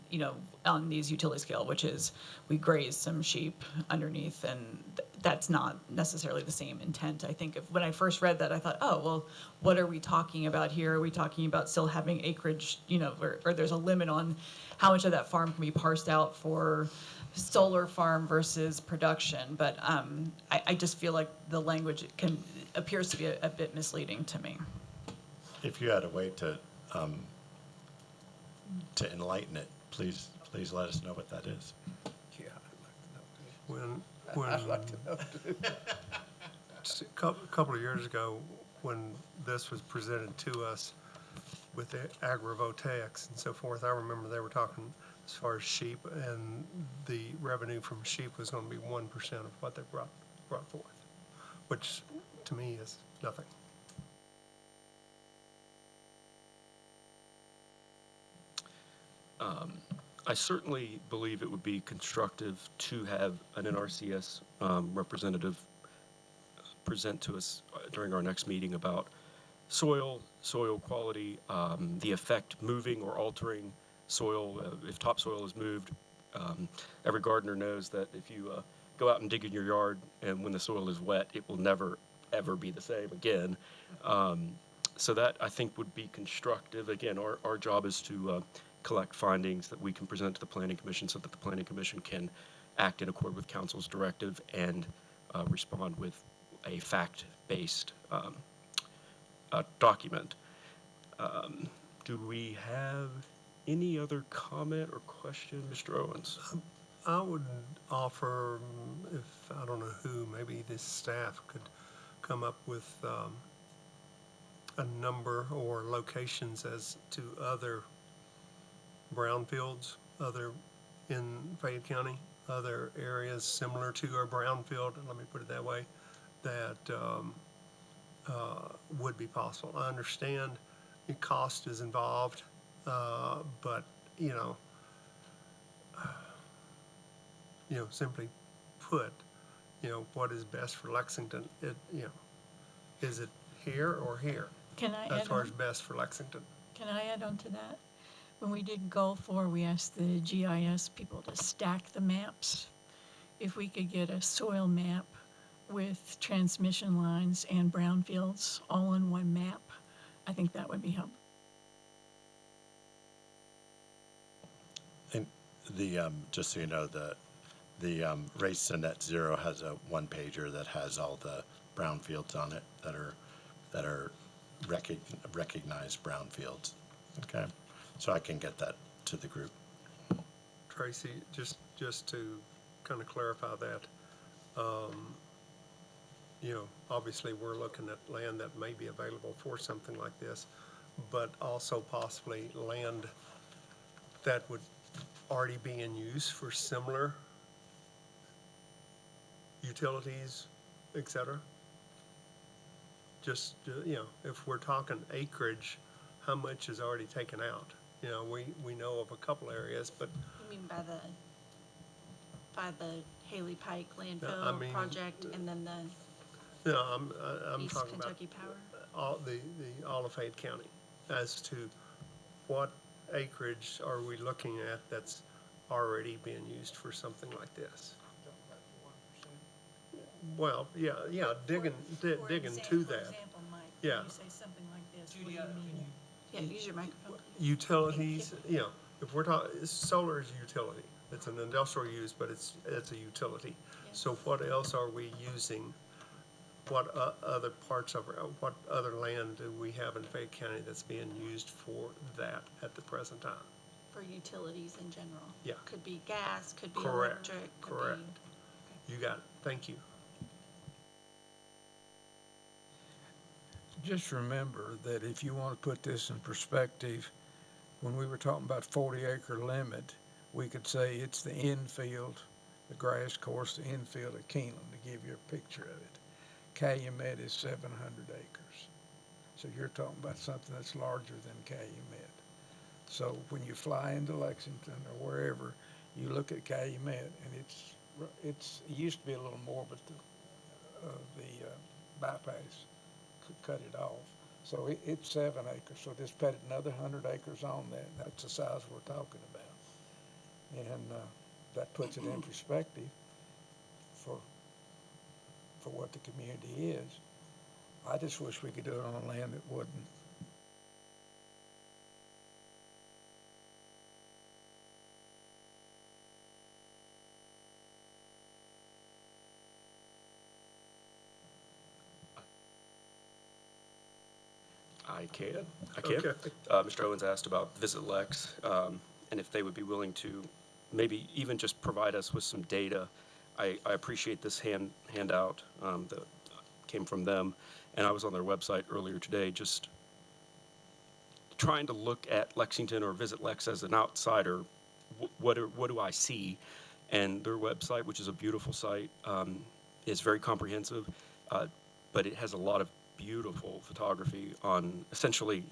on these utility scale, which is we graze some sheep underneath, and that's not necessarily the same intent. I think when I first read that, I thought, oh, well, what are we talking about here? Are we talking about still having acreage, or there's a limit on how much of that farm can be parsed out for solar farm versus production? But I just feel like the language appears to be a bit misleading to me. If you had a way to enlighten it, please let us know what that is. Yeah, when, just a couple of years ago, when this was presented to us with the agrivoltaics and so forth, I remember they were talking as far as sheep, and the revenue from sheep was gonna be 1% of what they brought forth, which to me is nothing. I certainly believe it would be constructive to have an NRCS representative present to us during our next meeting about soil quality, the effect moving or altering soil, if topsoil is moved. Every gardener knows that if you go out and dig in your yard, and when the soil is wet, it will never, ever be the same again. So that, I think, would be constructive. Again, our job is to collect findings that we can present to the Planning Commission so that the Planning Commission can act in accord with council's directive and respond with a fact-based document. Do we have any other comment or question, Mr. Owens? I would offer, if, I don't know who, maybe this staff could come up with a number or locations as to other brownfields, other in Fayette County, other areas similar to our brownfield, let me put it that way, that would be possible. I understand the cost is involved, but, simply put, what is best for Lexington, is it here or here? Can I As add far as on? best for Lexington. Can I add on to that? When we did Goal 4, we asked the GIS people to stack the maps. If we could get a soil map with transmission lines and brownfields all on one map, I think that would be helpful. And just so you know, the Race to Net Zero has a one-pager that has all the brownfields on it that are recognized brownfields. Okay, so I can get that to the group. Tracy, just to kind of clarify that, obviously we're looking at land that may be available for something like this, but also possibly land that would already be in use for similar utilities, et cetera. Just, if we're talking acreage, how much is already taken out? We know of a couple areas, but You mean by the Haley Pike I landfill mean, project and then the I'm East talking about Kentucky Power? all of Fayette County, as to what acreage are we looking at that's already being used for something like this? Well, yeah, digging to that. For example, Mike, Yeah. when you say something like this, what do you mean? Yeah, use your microphone. Utilities, if we're talking, solar is a utility. It's an industrial use, but it's a utility. So what else are we using? What other parts of, what other land do we have in Fayette County that's being used for that at the present time? For utilities in general. Yeah. Could be gas, could be Correct, electric. could correct. be- You got it. Thank you. Just remember that if you want to put this in perspective, when we were talking about 40-acre limit, we could say it's the infield, the grass course, the infield of Keeneland, to give you a picture of it. Calumet is 700 acres. So you're talking about something that's larger than Calumet. So when you fly into Lexington or wherever, you look at Calumet, and it used to be a little more, but the bypass cut it off. So it's 7 acres, so just put another 100 acres on that, that's the size we're talking about. And, that puts it in perspective for what the community is. I just wish we could do it on land that wouldn't. I can. I can. Okay. Mr. Owens asked about Visit Lex, and if they would be willing to maybe even just provide us with some data. I appreciate this handout that came from them, and I was on their website earlier today just trying to look at Lexington or Visit Lex as an outsider. What do I see? And their website, which is a beautiful site, is very comprehensive, but it has a lot of beautiful photography on essentially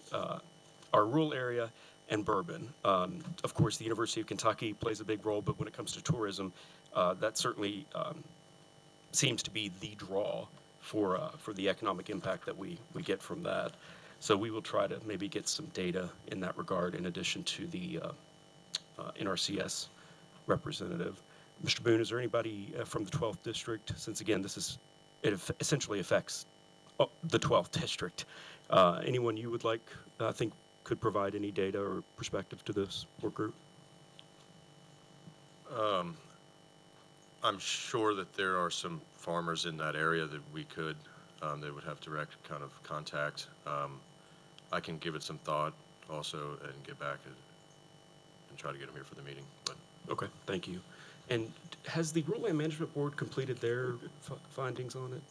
our rural area and Bourbon. Of course, the University of Kentucky plays a big role, but when it comes to tourism, that certainly seems to be the draw for the economic impact that we get from that. So we will try to maybe get some data in that regard in addition to the NRCS representative. Mr. Boone, is there anybody from the 12th district? Since again, essentially affects the 12th district. Anyone you would like, I think, could provide any data or perspective to this work group? I'm sure that there are some farmers in that area that we could, that would have direct kind of contact. I can give it some thought also and get back and try to get them here for the meeting. But Okay, thank you. And has the Rural Land Management Board completed their findings on it?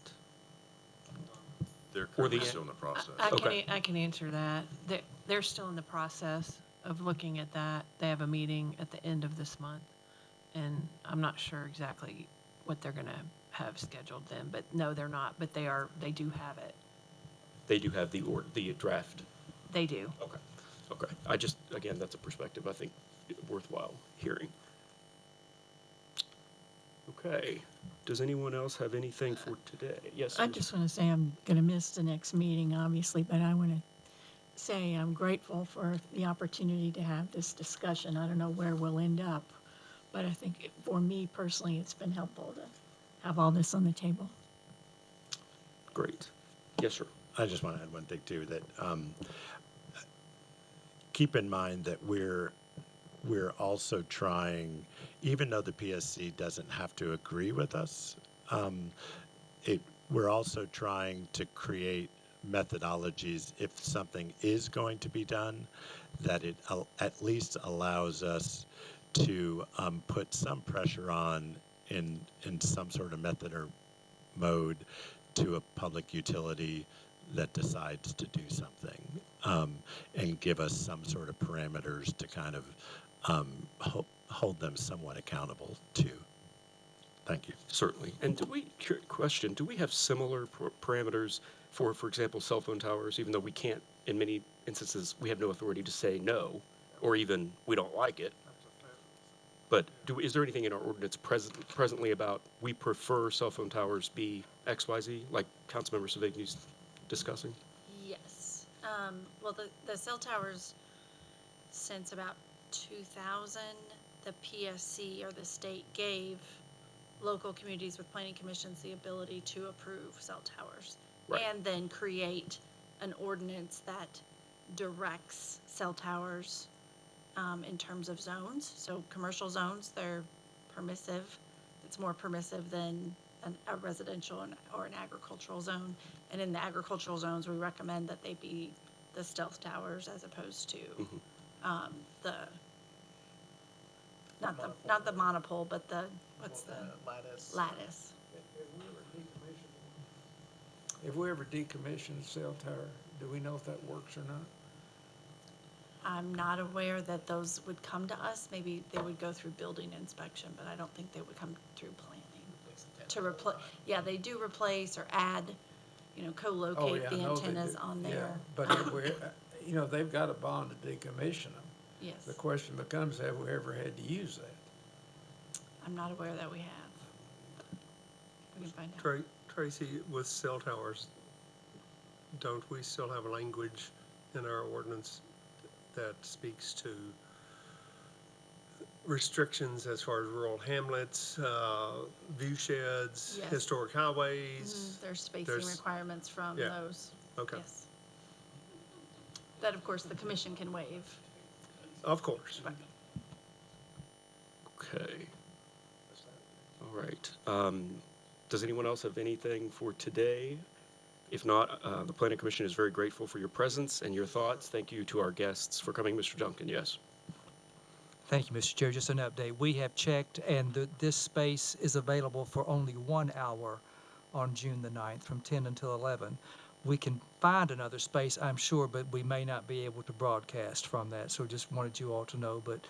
they're Or the- currently still in the process. Okay. I can answer that. They're still in the process of looking at that. They have a meeting at the end of this month, and I'm not sure exactly what they're gonna have scheduled then, but no, they're not, but they do have it. They do have the draft. They do. Okay. Okay. Again, that's a perspective I think worthwhile hearing. Okay. Does anyone else have anything for today? Yes. I Ms. just want to say I'm going to miss the next meeting, obviously, but I want to say I'm grateful for the opportunity to have this discussion. I don't know where we'll end up, but I think for me personally, it's been helpful to have all this on the table. Great. Yes, sir. I just want to add one thing too, that keep in mind that we're also trying, even though the PSC doesn't have to agree with us, we're also trying to create methodologies if something is going to be done, that it at least allows us to put some pressure on in some sort of method or mode to a public utility that decides to do something, and give us some sort of parameters to kind of hold them somewhat accountable to. Thank you. Certainly. And do we have similar parameters for example, cell phone towers, even though we can't, in many instances, we have no authority to say no, or even we don't like it? But is there anything in our ordinance presently about we prefer cell phone towers be XYZ, like Councilmember Savigny's discussing? Yes. Well, the cell towers, since about 2000, the PSC or the state gave local communities with planning commissions the ability to approve cell towers. Right. And then create an ordinance that directs cell towers in terms of zones. So commercial zones, they're permissive. It's more permissive than a residential or an agricultural zone. And in the agricultural zones, we recommend that they be the stealth towers as opposed to the, not the monopole, but the, what's the? Lattice. If we ever decommission a cell tower, do we know if that works or not? I'm not aware that those would come to us. Maybe they would go through building inspection, but I don't think they would come through planning. To replace, yeah, they do replace or add, Oh, co-locate yeah, I the know they antennas do. on Yeah, there. but if we, they've got a bond to decommission them. Yes, The question becomes, have we ever had to use that? I'm not aware that we have. We can find out. Tracy, with cell towers, don't we still have language in our ordinance that speaks to restrictions as far as rural hamlets, view sheds, Yes. historic highways? There's spacing There's- requirements from yeah. those. Okay, Yes. That, of course, the commission can waive. of course. Okay. All right. Does anyone else have anything for today? If not, the Planning Commission is very grateful for your presence and your thoughts. Thank you to our guests for coming. Mr. Duncan, yes. Thank you, Mr. Chair. Just an update. We have checked, and this space is available for only 1 hour on June the 9th, from 10 until 11. We can find another space, I'm sure, but we may not be able to broadcast from that. So just wanted you all to know. But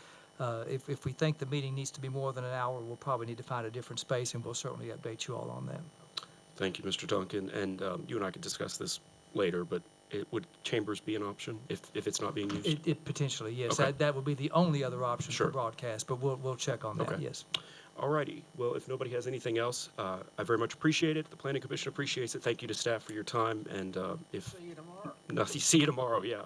if we think the meeting needs to be more than an hour, we'll probably need to find a different space, and we'll certainly update you all on that. Thank you, Mr. Duncan. And you and I could discuss this later, but would chambers be an option if it's not being used? It potentially, yes. Okay. That would be the only other option Sure. for broadcast, but we'll check on that, Okay. yes. All righty. Well, if nobody has anything else, I very much appreciate it. The Planning Commission appreciates it. Thank you to staff for your time. And if see you tomorrow. No, see you tomorrow. Yeah.